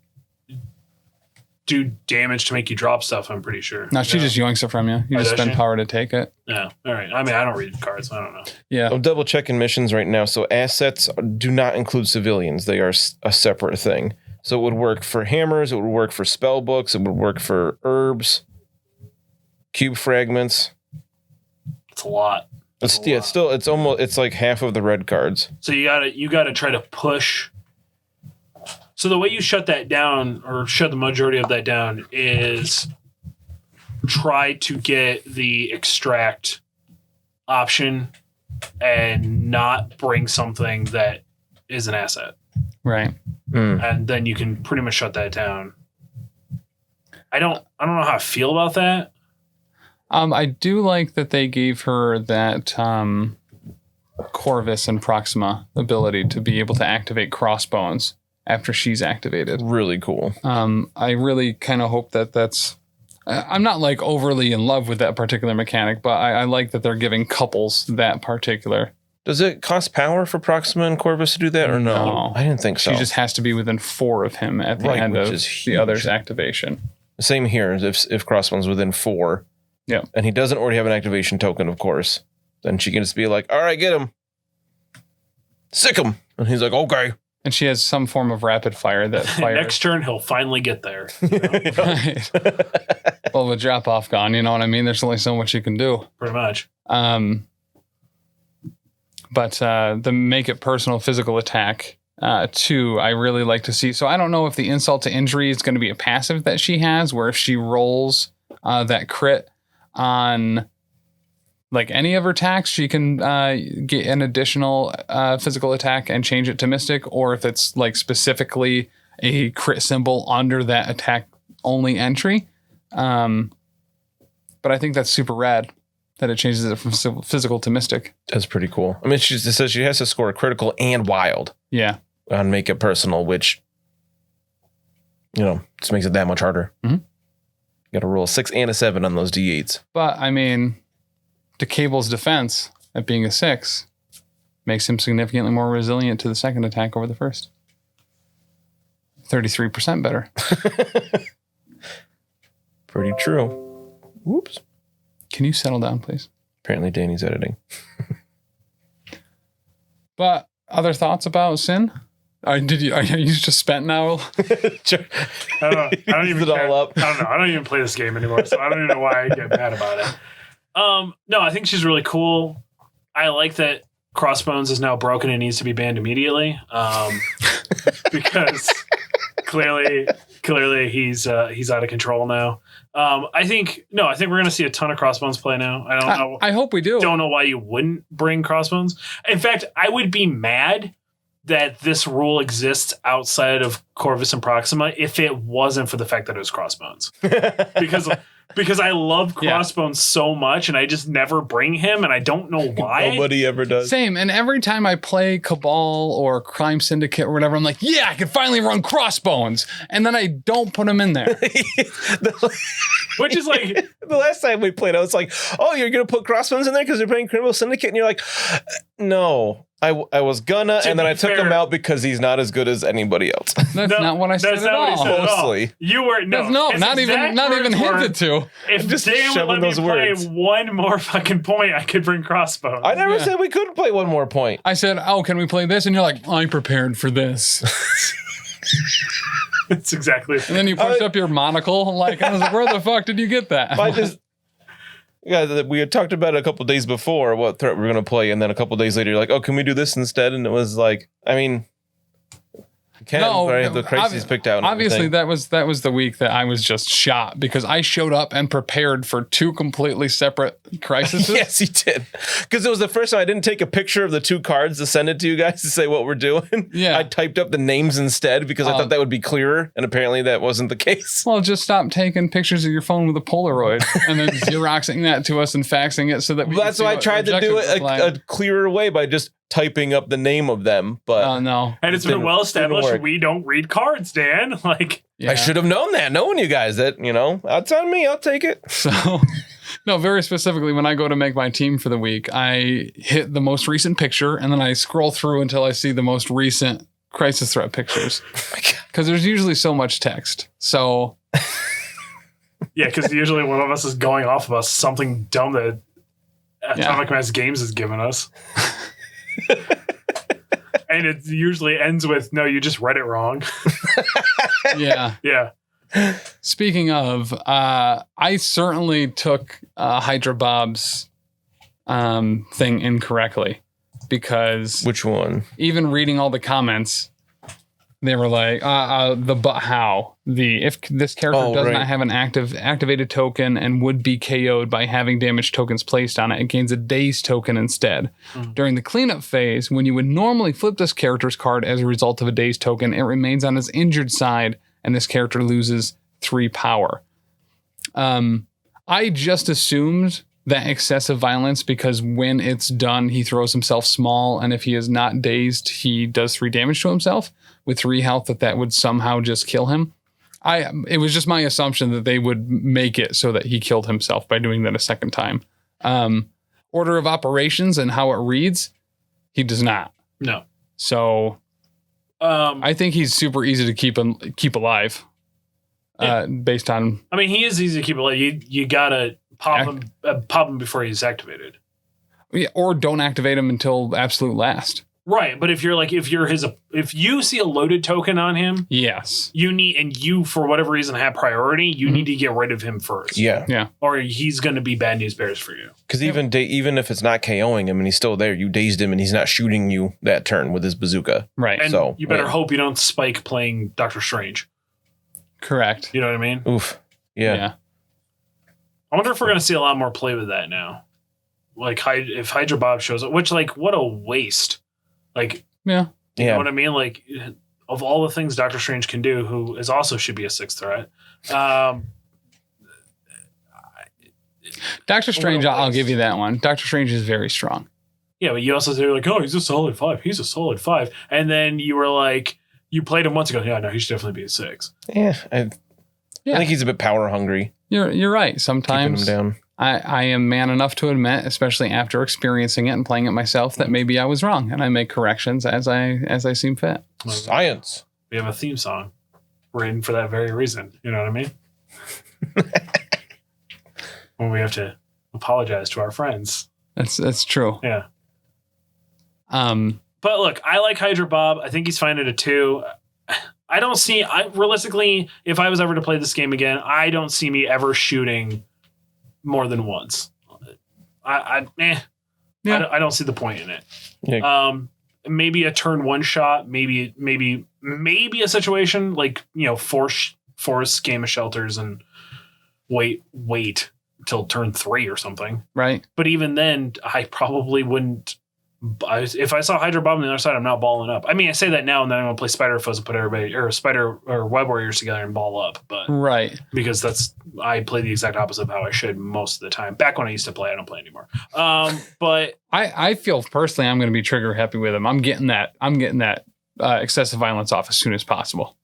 do damage to make you drop stuff, I'm pretty sure. No, she just yoinks it from you. You just spend power to take it. Yeah. All right. I mean, I don't read cards. I don't know. Yeah. I'm double checking missions right now. So assets do not include civilians. They are a separate thing. So it would work for hammers. It would work for spell books. It would work for herbs, cube fragments. It's a lot. It's like half of the red cards. So you gotta try to push. So the way you shut that down, or shut the majority of that down, is try to get the extract option and not bring something that is an asset. Right. And then you can pretty much shut that down. I don't know how I feel about that. I do like that they gave her that Corvus and Proxima ability to be able to activate crossbones after she's activated. Really cool. I really kind of hope that's... I'm not like overly in love with that particular mechanic, but I like that they're giving couples that particular. Does it cost power for Proxima and Corvus to do that or no? I didn't think so. She just has to be within 4 of him at the end of the other's activation. Same here. If Crossbone's within 4... Yeah. And he doesn't already have an activation token, of course. Then she can just be like, all right, get him. Sick him. And he's like, okay. And she has some form of rapid fire that fires. Next turn, he'll finally get there. Right. Well, with drop off gone, you know what I mean? There's only so much you can do. Pretty much. But the make it personal physical attack, too, I really like to see. So I don't know if the insult to injury is going to be a passive that she has, where if she rolls that crit on like any of her attacks, she can get an additional physical attack and change it to Mystic, or if it's like specifically a crit symbol under that attack only entry. But I think that's super rad that it changes it from physical to mystic. That's pretty cool. I mean, it says she has to score a critical and wild. Yeah. On make it personal, which, just makes it that much harder. Mm-hmm. You got to roll a 6 and a 7 on those D8s. But I mean, to Cable's defense, at being a 6, makes him significantly more resilient to the second attack over the first. 33% better. Pretty true. Whoops. Can you settle down, please? Apparently Dani's editing. But other thoughts about Sin? Are you just spent now? I don't even care. All up. I don't know. I don't even play this game anymore, so I don't even know why I get mad about it. No, I think she's really cool. I like that Crossbones is now broken and needs to be banned immediately. Because clearly he's out of control now. I think we're gonna see a ton of Crossbones play now. I don't know. I hope we do. Don't know why you wouldn't bring Crossbones. In fact, I would be mad that this rule exists outside of Corvus and Proxima if it wasn't for the fact that it was Crossbones. Because I love Crossbones so much and I just never bring him and I don't know why. Nobody ever does. Same. And every time I play Cabal or Crime Syndicate or whatever, I'm like, yeah, I can finally run Crossbones. And then I don't put them in there. Which is like... The last time we played, I was like, oh, you're going to put Crossbones in there because you're playing Criminal Syndicate? And you're like, no. I was gonna, and then I took him out because he's not as good as anybody else. That's not what I said at all. Mostly. You were not even hinted to. If just Dan would let me play one more fucking point, I could bring Crossbones. I never said we couldn't play one more point. I said, oh, can we play this? And you're like, I prepared for this. That's exactly. And then you pushed up your monocle. Like, I was like, where the fuck did you get that? Yeah, we had talked about it a couple days before what threat we were going to play, and then a couple days later, you're like, "Oh, can we do this instead?" And it was like, I mean, the crises picked out. Obviously, that was the week that I was just shot because I showed up and prepared for 2 completely separate crises. Yes, you did. Because it was the first time I didn't take a picture of the 2 cards to send it to you guys to say what we're doing. Yeah, I typed up the names instead because I thought that would be clearer, and apparently that wasn't the case. Well, just stop taking pictures of your phone with a Polaroid and then Xeroxing that to us and faxing it so that we. Well, that's why I tried to do it a clearer way by just typing up the name of them, but oh no. And it's been well established we don't read cards, Dan. Like I should have known that, knowing you guys that, that's on me, I'll take it. So no, very specifically when I go to make my team for the week, I hit the most recent picture and then I scroll through until I see the most recent crisis threat pictures. Because there's usually so much text. So yeah, because usually one of us is going off about something dumb that Atomic Mass Games has given us. And it usually ends with, no, you just read it wrong. Yeah. Yeah. Speaking of, I certainly took Hydra Bob's thing incorrectly because... Which one? Even reading all the comments, they were like, if this character does not have an activated token and would be KO'd by having damage tokens placed on it, it gains a dazed token instead. During the cleanup phase, when you would normally flip this character's card as a result of a dazed token, it remains on his injured side and this character loses 3 power. I just assumed that excessive violence because when it's done, he throws himself small, and if he is not dazed, he does 3 damage to himself with 3 health, that would somehow just kill him. It was just my assumption that they would make it so that he killed himself by doing that a second time. Order of operations and how it reads, he does not. No. So I think he's super easy to keep alive. Based on, I mean, he is easy to keep alive. You gotta pop him before he's activated. Yeah, or don't activate him until absolute last. Right, but if you see a loaded token on him, yes, you for whatever reason have priority, you need to get rid of him first. Yeah. Or he's going to be bad news bears for you. Because even if it's not KOing him and he's still there, you dazed him and he's not shooting you that turn with his bazooka. Right. And so you better hope you don't spike playing Doctor Strange. Correct. You know what I mean? Oof. Yeah. I wonder if we're going to see a lot more play with that now. Like if Hydra Bob shows up, which what a waste. Like, you know what I mean? Like, of all the things Doctor Strange can do, who is also should be a 6th threat. Doctor Strange, I'll give you that one. Doctor Strange is very strong. Yeah, but you also say like, oh, he's a solid 5. He's a solid 5. And then you were like, you played him once ago. Yeah, no, he should definitely be a 6. Yeah, I think he's a bit power hungry. You're right. Sometimes Keeping him down. I am man enough to admit, especially after experiencing it and playing it myself, that maybe I was wrong, and I make corrections as I seem fit. Science. We have a theme song written for that very reason. You know what I mean? When we have to apologize to our friends. That's true. Yeah. But look, I like Hydra Bob. I think he's fine at a 2. I don't see. Realistically, if I was ever to play this game again, I don't see me ever shooting more than once. I don't see the point in it. Yeah. Maybe a turn 1 shot. Maybe a situation like, force game of shelters and wait till turn 3 or something. Right. But even then, I probably wouldn't. If I saw Hydra Bob on the other side, I'm not balling up. I mean, I say that now, and then I'm gonna play Spider Foes and put everybody or Spider or Web Warriors together and ball up. But right, because I play the exact opposite of how I should most of the time. Back when I used to play, I don't play anymore. But I feel personally, I'm gonna be trigger happy with him. I'm getting that excessive violence off as soon as possible.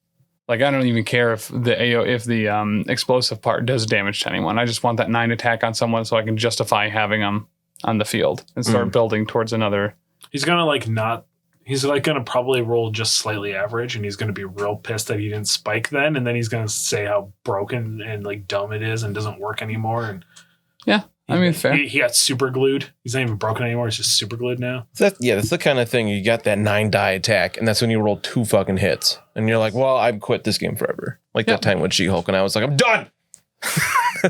Like, I don't even care if the explosive part does damage to anyone. I just want that 9 attack on someone so I can justify having them on the field and start building towards another. He's gonna probably roll just slightly average, and he's gonna be real pissed that he didn't spike then, and then he's gonna say how broken and like dumb it is and doesn't work anymore. And yeah, I mean, fair. He got super glued. He's not even broken anymore. He's just super glued now. That's the kind of thing. You got that 9 die attack, and that's when you roll 2 fucking hits, and you're like, "Well, I've quit this game forever." Like that time with She-Hulk, and I was like, "I'm done."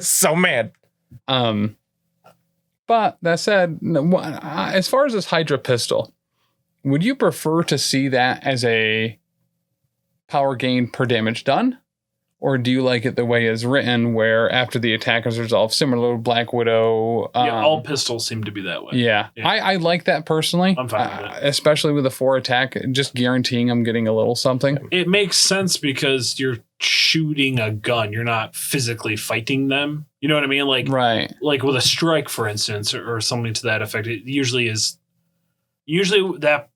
So mad. But that said, as far as this Hydra pistol, would you prefer to see that as a power gain per damage done? Or do you like it the way it's written, where after the attack is resolved, similar to Black Widow? All pistols seem to be that way. Yeah. I like that personally. I'm fine with it. Especially with a 4 attack, just guaranteeing I'm getting a little something. It makes sense because you're shooting a gun. You're not physically fighting them. You know what I mean? Like, right. Like with a strike, for instance, or something to that effect. It usually that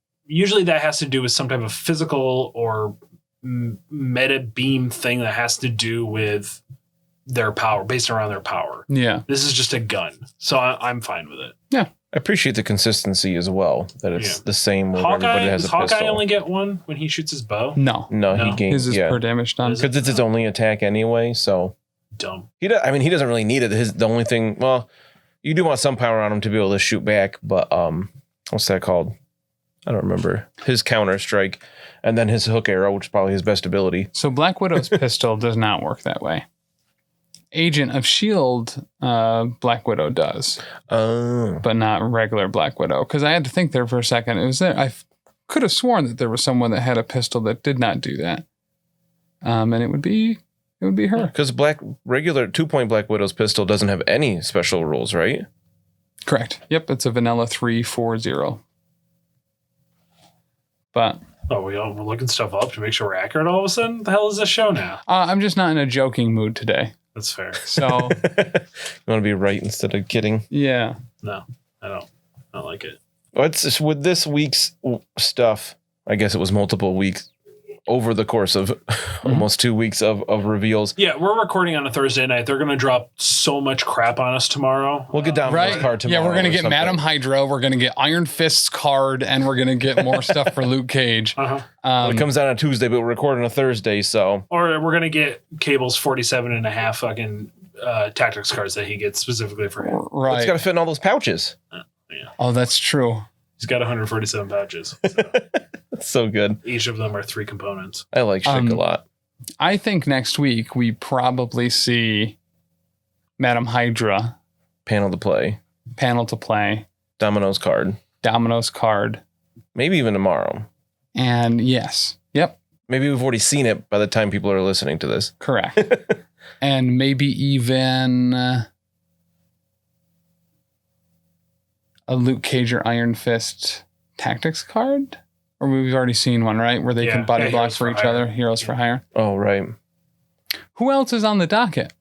has to do with some type of physical or meta beam thing that has to do with their power, based around their power. Yeah. This is just a gun. So I'm fine with it. Yeah. I appreciate the consistency as well, that it's the same with everybody that has a Hawkeye pistol. only get 1 when he shoots his bow? No, he gains. His is per damage done. Because it's his only attack anyway, so. Dumb. He doesn't really need it. The only thing, well, you do want some power on him to be able to shoot back, but what's that called? I don't remember. His counter strike, and then his hook arrow, which is probably his best ability. So Black Widow's pistol does not work that way. Agent of S.H.I.E.L.D. Black Widow does. But not regular Black Widow. Because I had to think there for a second. It was there. I could have sworn that there was someone that had a pistol that did not do that. And it would be her. Because regular 2-point Black Widow's pistol doesn't have any special rules, right? Correct. Yep, it's a vanilla 340. But we're looking stuff up to make sure we're accurate all of a sudden? What the hell is this show now? I'm just not in a joking mood today. That's fair. So you want to be right instead of kidding? Yeah. No, I don't like it. Well, it's just with this week's stuff. I guess it was multiple weeks over the course of almost 2 weeks of reveals. Yeah, we're recording on a Thursday night. They're going to drop so much crap on us tomorrow. We'll get down right? this card tomorrow. Yeah, we're going to get something. Madam Hydra. We're going to get Iron Fist's card, and we're going to get more stuff for Luke Cage. Uh-huh. It comes out on Tuesday, but we're recording on a Thursday, so. Or we're going to get Cable's 47.5 fucking tactics cards that he gets specifically for him. Right. It's got to fit in all those pouches. Yeah. Oh, that's true. He's got 147 pouches. So That's so good. each of them are 3 components. I like Schick a lot. I think next week we probably see Madam Hydra Panel to play. Domino's card. Maybe even tomorrow. And yes. Yep. Maybe we've already seen it by the time people are listening to this. Correct. And maybe even a Luke Cage or Iron Fist tactics card. Or we've already seen one, right? Where they can body block Heroes for each other. Heroes for hire. Oh, right. Who else is on the docket?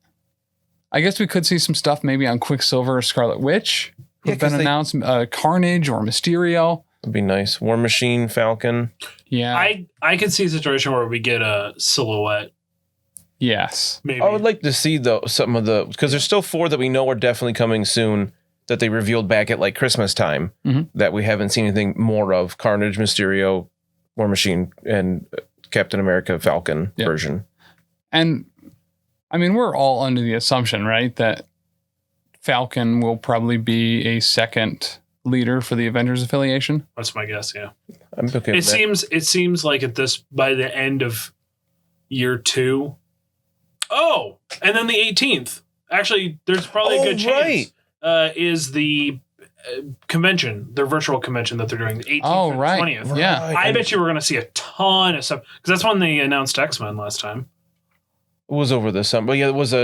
I guess we could see some stuff maybe on Quicksilver or Scarlet Witch. Who've been announced. Carnage or Mysterio. That'd be nice. War Machine, Falcon. Yeah. I could see a situation where we get a silhouette. Yes. Maybe. I would like to see some of the, because there's still 4 that we know are definitely coming soon that they revealed back at like Christmas time that we haven't seen anything more of. Carnage, Mysterio, War Machine, and Captain America Falcon version. And I mean, we're all under the assumption, right, that Falcon will probably be a second leader for the Avengers affiliation. That's my guess. Yeah. I'm okay with that. It seems like by the end of year 2. Oh, and then the 18th. Actually, there's probably a good chance. Is the convention, their virtual convention that they're doing, the 18th and 20th. Yeah. I bet you we're going to see a ton of stuff, because that's when they announced X-Men last time. It was over the summer, but yeah, it was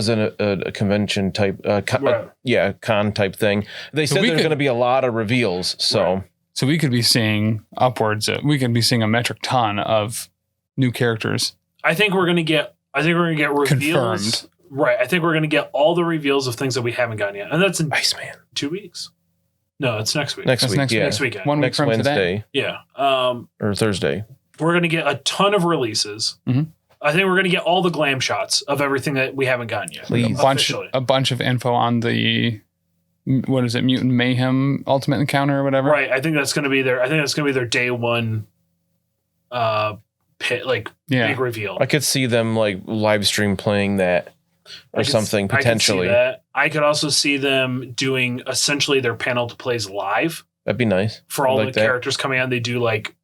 a convention type, con type thing. They said there's going to be a lot of reveals, so we could be seeing a metric ton of new characters. I think we're going to get reveals. Confirmed. Right. I think we're going to get all the reveals of things that we haven't gotten yet. And that's in Iceman. 2 weeks. No, it's next week. Next week. Next weekend. 1 week next from Wednesday. today. Yeah. Or Thursday. We're going to get a ton of releases. Mm-hmm. I think we're going to get all the glam shots of everything that we haven't gotten yet. Please. A bunch of info on the, what is it, Mutant Mayhem Ultimate Encounter or whatever. Right. I think that's going to be their day one big reveal. I could see them like live stream playing that or something potentially. I could see that. I could also see them doing essentially their panel to plays live. That'd be nice. For all the characters coming on, they do like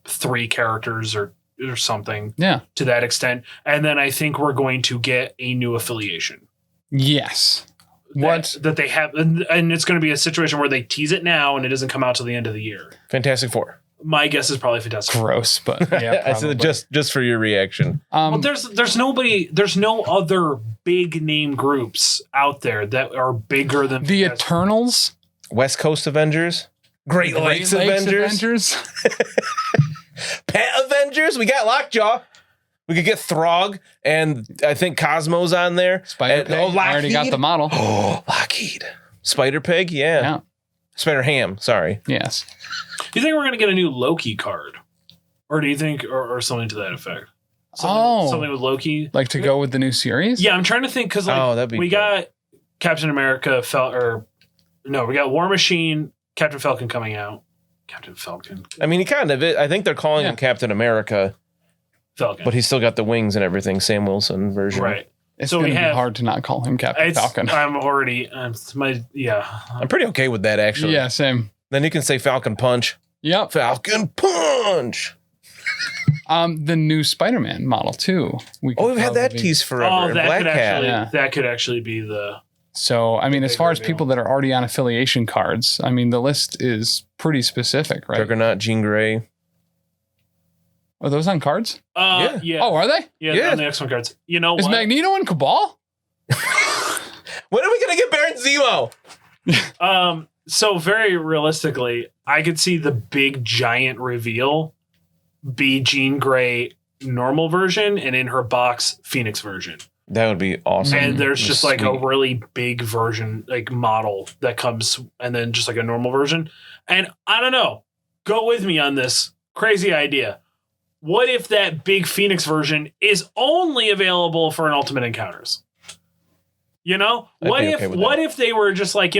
3 characters or something. Yeah. To that extent. And then I think we're going to get a new affiliation. Yes. That they have, and it's going to be a situation where they tease it now and it doesn't come out till the end of the year. Fantastic Four. My guess is probably Fantastic Four. Gross, but yeah. I said just for your reaction. Well, there's no other big name groups out there that are bigger than the Eternals, West Coast Avengers, Great Lakes Avengers. Pet Avengers. We got Lockjaw. We could get Throg, and I think Cosmo's on there. Spider-Pig. I already got the model. Oh, Lockheed. Spider-Pig, yeah. Spider-Ham, sorry. Yes. Do you think we're going to get a new Loki card? Or do you think, or something to that effect? Something with Loki? Like to go with the new series? Yeah, I'm trying to think, because we got Captain America, we got War Machine, Captain Falcon coming out. Captain Falcon. I mean, he kind of, I think they're calling him Captain America. Falcon. But he's still got the wings and everything, Sam Wilson version. Right. It's going to be hard to not call him Captain Falcon. I'm pretty okay with that, actually. Yeah, same. Then you can say Falcon Punch. Yep. Falcon Punch. The new Spider-Man model, too. We've had that tease forever. Oh, that could actually be the... So, I mean, as far as people that are already on affiliation cards, I mean, the list is pretty specific, right? Juggernaut, Jean Grey. Are those on cards? Yeah. Oh, are they? Yeah, on the X-Men cards. You know what? Is Magneto and Cabal? When are we going to get Baron Zemo? So very realistically, I could see the big giant reveal be Jean Grey normal version, and in her box, Phoenix version. That would be awesome. And there's just like a really big version, like model that comes, and then just like a normal version. And I don't know, go with me on this crazy idea. What if that big Phoenix version is only available for an Ultimate Encounters? You know, what if they were just like,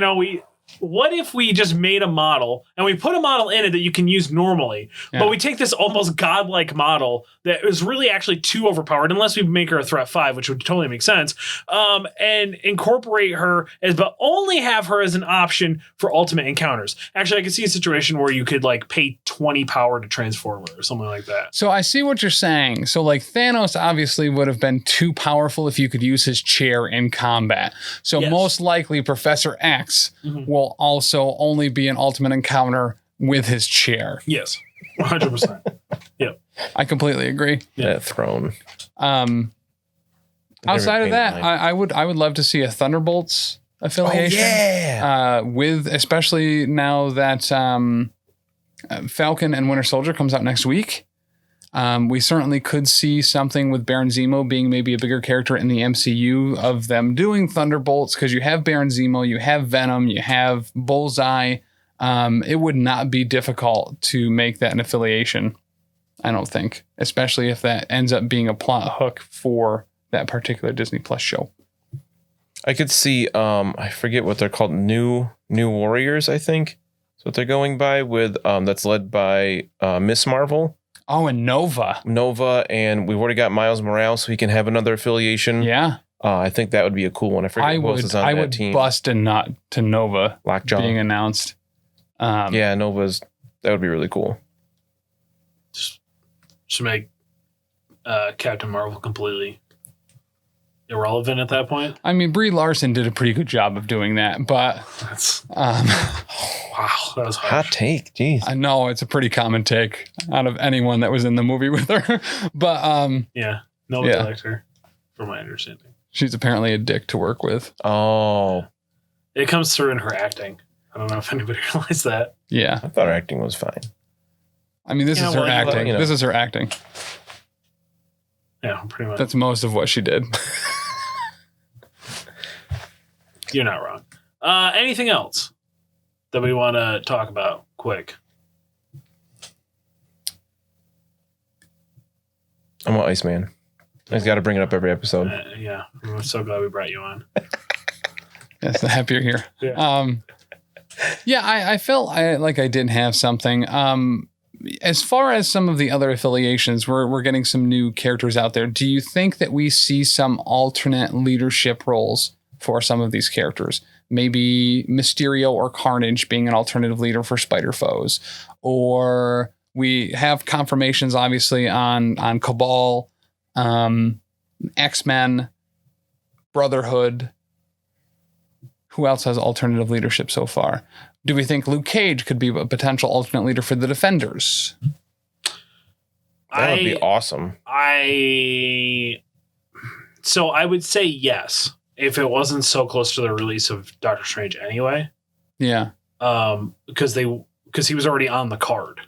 what if we just made a model and we put a model in it that you can use normally, but we take this almost godlike model that is really actually too overpowered, unless we make her a threat 5, which would totally make sense, and incorporate her but only have her as an option for Ultimate Encounters. Actually, I could see a situation where you could like pay 20 power to transform her or something like that. So I see what you're saying. So like Thanos obviously would have been too powerful if you could use his chair in combat. So most likely Professor X will also only be an Ultimate Encounter with his chair. Yes, 100%. Yep. I completely agree. That throne. Outside of that, I would love to see a Thunderbolts affiliation. Oh, yeah. With especially now that Falcon and Winter Soldier comes out next week. We certainly could see something with Baron Zemo being maybe a bigger character in the MCU of them doing Thunderbolts, because you have Baron Zemo, you have Venom, you have Bullseye. It would not be difficult to make that an affiliation, I don't think, especially if that ends up being a plot hook for that particular Disney Plus show. I could see, I forget what they're called, New Warriors, I think. That's what they're going by with, that's led by Miss Marvel. Oh, and Nova. And we've already got Miles Morales, so he can have another affiliation. Yeah. I think that would be a cool one. I forget who else is on that team. I would bust a nut to Nova Lockjaw being announced. Yeah, Nova's, that would be really cool. Just make Captain Marvel completely irrelevant at that point. I mean, Brie Larson did a pretty good job of doing that, but That's wow, that was harsh. Hot take. Jeez. I know it's a pretty common take out of anyone that was in the movie with her. But yeah, no one liked her, from my understanding. She's apparently a dick to work with. Oh, it comes through in her acting. I don't know if anybody realized that. Yeah, I thought her acting was fine. I mean, this is her acting. This is her acting. Yeah, pretty much. That's most of what she did. You're not wrong. Anything else that we want to talk about quick? I'm an Iceman. I just got to bring it up every episode. Yeah, I'm so glad we brought you on. Yes, the happier here. Yeah. I felt like I did have something. As far as some of the other affiliations, we're getting some new characters out there. Do you think that we see some alternate leadership roles for some of these characters? Maybe Mysterio or Carnage being an alternative leader for Spider Foes, or we have confirmations obviously on Cabal, X-Men, Brotherhood. Who else has alternative leadership so far? Do we think Luke Cage could be a potential alternate leader for the Defenders? That would be awesome. So I would say yes, if it wasn't so close to the release of Doctor Strange anyway. Yeah. Because he was already on the card.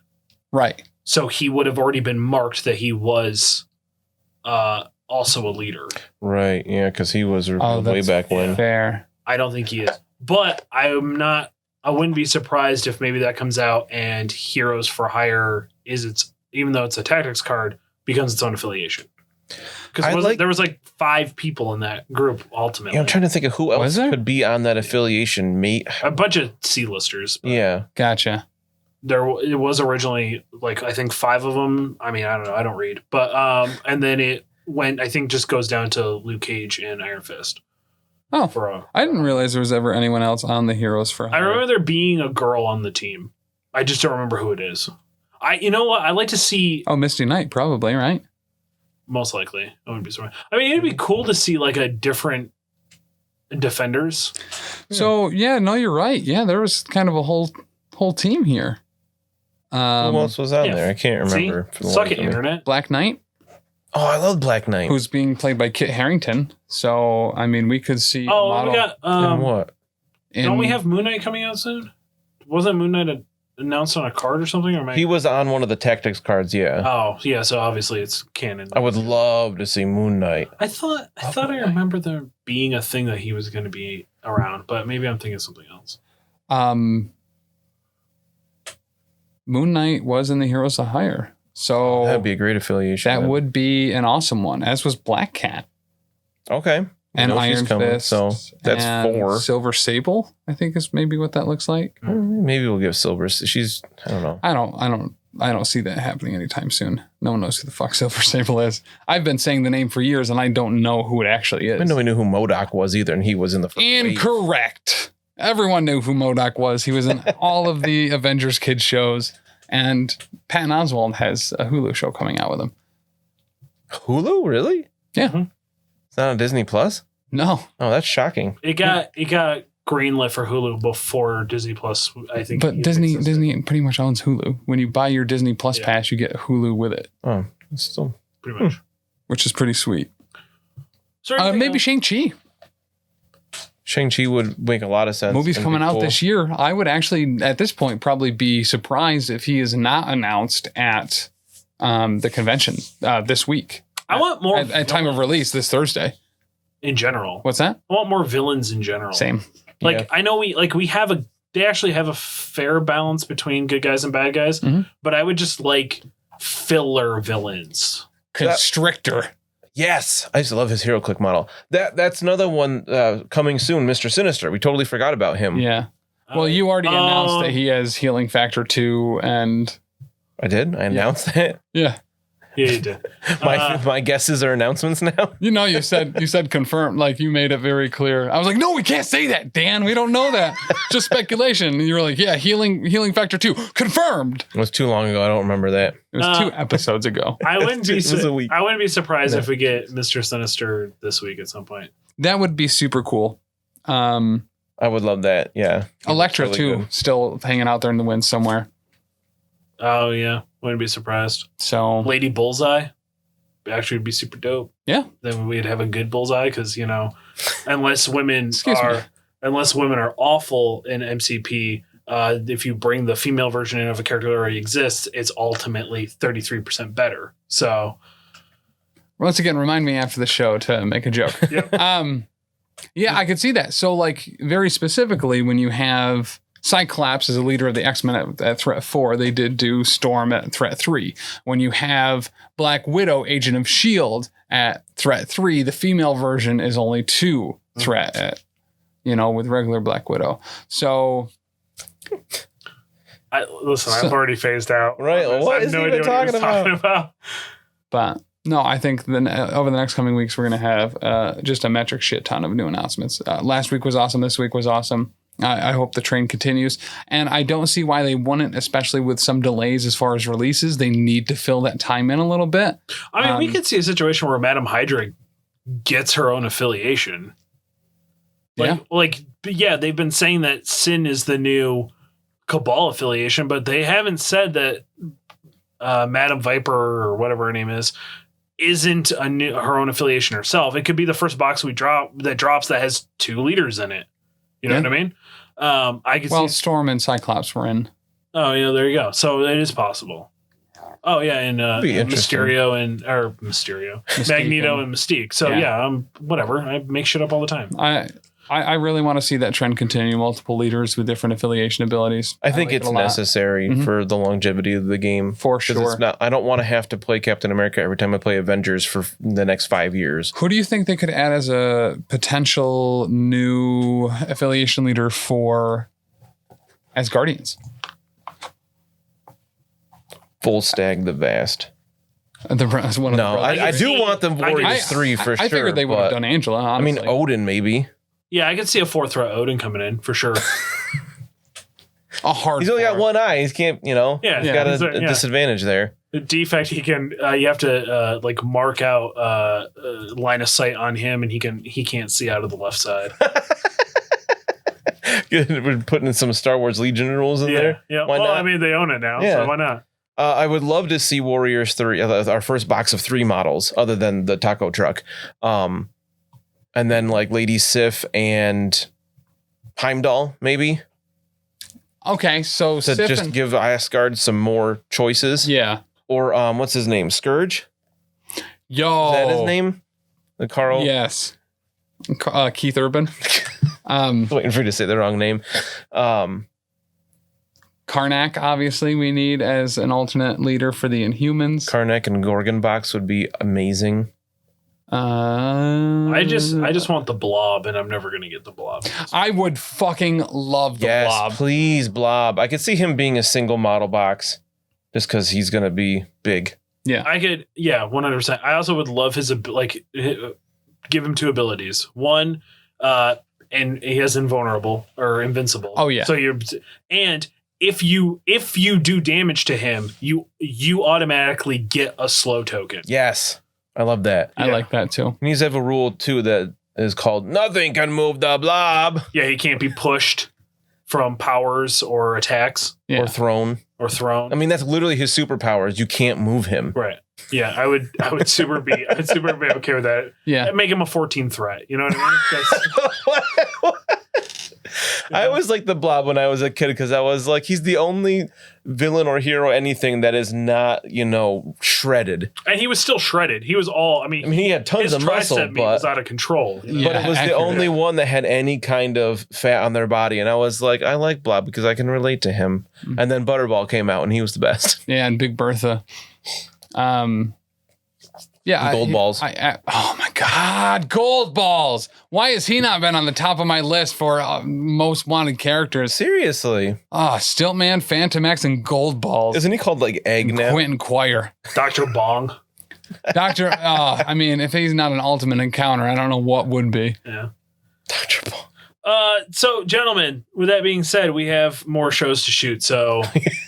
Right. So he would have already been marked that he was also a leader. Right. Yeah, because he was way back when. Fair. I don't think he is. But I wouldn't be surprised if maybe that comes out and Heroes for Hire even though it's a tactics card, becomes its own affiliation. Because there was like 5 people in that group ultimately. Yeah, I'm trying to think of who else could be on that affiliation. A bunch of C-listers. Yeah. Gotcha. It was originally like, I think 5 of them. I mean, I don't know. I don't read. But and then it went, I think, just goes down to Luke Cage and Iron Fist. Oh, I didn't realize there was ever anyone else on the Heroes for Hire. I remember there being a girl on the team. I just don't remember who it is. You know what? I'd like to see... Oh, Misty Knight, probably, right? Most likely. I wouldn't be surprised. I mean, it'd be cool to see like a different Defenders. So, yeah, no, you're right. Yeah, there was kind of a whole team here. Who else was on there? I can't remember. Suck it, Internet. Black Knight. Oh, I love Black Knight. Who's being played by Kit Harington. So, I mean, we could see a model. We got... and what? Don't we have Moon Knight coming out soon? Wasn't Moon Knight announced on a card or something? Or he was on one of the tactics cards, yeah. Oh, yeah, so obviously it's canon. I would love to see Moon Knight. I thought I remember there being a thing that he was going to be around, but maybe I'm thinking of something else. Moon Knight was in the Heroes of Hire. So that'd be a great affiliation. That would be an awesome one, as was Black Cat. Okay. And Iron Fist. So that's 4. Silver Sable, I think is maybe what that looks like. Maybe we'll give Silver. She's, I don't know. I don't see that happening anytime soon. No one knows who the fuck Silver Sable is. I've been saying the name for years and I don't know who it actually is. I didn't know we knew who MODOK was either, and he was in the first Incorrect. Wave. Everyone knew who MODOK was. He was in all of the Avengers Kids shows. And Patton Oswalt has a Hulu show coming out with him. Hulu? Really? Yeah. Mm-hmm. It's not on Disney Plus? No. Oh, that's shocking. It got greenlit for Hulu before Disney Plus, I think. But Disney pretty much owns Hulu. When you buy your Disney Plus pass, you get Hulu with it. Oh, it's still pretty much. Which is pretty sweet. So maybe Shang-Chi. Shang-Chi would make a lot of sense. Movie's and coming be out cool. this year. I would actually, at this point, probably be surprised if he is not announced at the convention this week. I want more at time of release this Thursday. In general. What's that? I want more villains in general. Same. Like Yeah. I know they actually have a fair balance between good guys and bad guys, but I would just like filler villains. Constrictor. Yes, I used to love his hero click model. That's another one coming soon, Mr. Sinister. We totally forgot about him. Yeah. Well, you already announced that he has healing factor 2 and I did. I announced that. yeah. Yeah, you did. My guesses are announcements now. You said confirmed, like you made it very clear. I was like, no, we can't say that, Dan. We don't know that. Just speculation. And you were like, yeah, healing factor 2 confirmed. It was too long ago. I don't remember that. It was 2 episodes ago. I wouldn't be It was a week. I wouldn't be surprised if we get Mr. Sinister this week at some point. That would be super cool. I would love that. Yeah. Elektra Really too, good. still hanging out there in the wind somewhere. Oh yeah, wouldn't be surprised. So Lady Bullseye actually would be super dope. yeah, Then we'd have a good Bullseye because unless women Excuse me. are awful in MCP, if you bring the female version in of a character that already exists, it's ultimately 33% better. So once again, remind me after the show to make a joke. Yep. Yeah, I could see that. So like very specifically, when you have Cyclops as a leader of the X-Men at Threat 4, they did do Storm at Threat 3. When you have Black Widow, Agent of S.H.I.E.L.D. at Threat 3, the female version is only 2 threat at, with regular Black Widow. So I've already phased out. Right, on this. what I have is no he idea even what he was talking talking about. but no, I think then over the next coming weeks, we're going to have just a metric shit ton of new announcements. Last week was awesome. This week was awesome. I hope the train continues. And I don't see why they wouldn't, especially with some delays as far as releases. They need to fill that time in a little bit. I mean, we could see a situation where Madam Hydra gets her own affiliation. They've been saying that Sin is the new Cabal affiliation, but they haven't said that Madam Viper or whatever her name isn't her own affiliation herself. It could be the first box we drop that drops that has 2 leaders in it. You know what I mean? I could see. Storm and Cyclops were in. Oh yeah, there you go. So it is possible. Oh yeah, and Mysterio, Magneto and Mystique. So whatever. I make shit up all the time. I really want to see that trend continue. Multiple leaders with different affiliation abilities. I think like it's necessary for the longevity of the game. For sure. I don't want to have to play Captain America every time I play Avengers for the next 5 years. Who do you think they could add as a potential new affiliation leader for Asgardians? Full Stag the Vast. I do want the Warriors 3 for sure. I figured they would have done Angela, honestly. I mean, Odin, maybe. Yeah, I could see a 4th threat Odin coming in for sure. He's only got one eye. He can't, he's got a disadvantage there. The defect, he can, you have to mark out line of sight on him, and he can't see out of the left side. We're putting in some Star Wars Legion rules in there. Yeah. Why not? I mean, they own it now, so why not? I would love to see Warriors 3, our first box of 3 models, other than the taco truck. And then like Lady Sif and Heimdall, maybe. Okay, so to just give Asgard some more choices. Yeah. Or what's his name? Scourge? Yo. Is that his name? The Carl? Yes. Keith Urban. Waiting for you to say the wrong name. Karnak, obviously, we need as an alternate leader for the Inhumans. Karnak and Gorgon box would be amazing. I just want the Blob, and I'm never gonna get the Blob. I would fucking love the Blob. Please, Blob. I could see him being a single model box, just because he's gonna be big. Yeah, I could. Yeah, 100%. I also would love his give him 2 abilities. One, and he has invulnerable or invincible. Oh yeah. So if you do damage to him, you automatically get a slow token. Yes. I love that. I like that too. He needs to have a rule too that is called nothing can move the Blob. Yeah, he can't be pushed from powers or attacks. Yeah. Or thrown. I mean, that's literally his superpowers. You can't move him. Right. Yeah, I would super be okay with that. Yeah. Make him a 14 threat. You know what I mean? I always liked the Blob when I was a kid because I was like, he's the only villain or hero, anything that is not, shredded. And he was still shredded. He was all, I mean he had tons of muscle, but was out of control. But it was the only one that had any kind of fat on their body. And I was like, I like Blob because I can relate to him. And then Butterball came out and he was the best. Yeah, and Big Bertha. Yeah, Gold balls. Oh my God, gold balls! Why has he not been on the top of my list for most wanted characters? Seriously. Stiltman, Phantom X, and Gold Balls. Isn't he called like Egg now? Quentin Quire. Dr. Bong. Doctor. I mean, if he's not an ultimate encounter, I don't know what would be. Yeah. Dr. Bong. So, gentlemen, with that being said, we have more shows to shoot. So,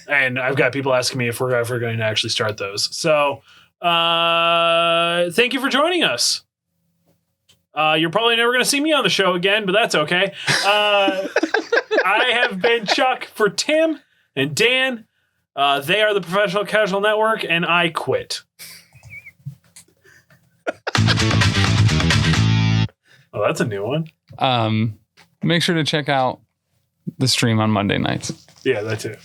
and I've got people asking me if we're going to actually start those. So, thank you for joining us. You're probably never going to see me on the show again, but that's okay. I have been Chuck for Tim and Dan. They are the Professional Casual Network, and I quit. Oh, that's a new one. Make sure to check out the stream on Monday nights. Yeah, that too.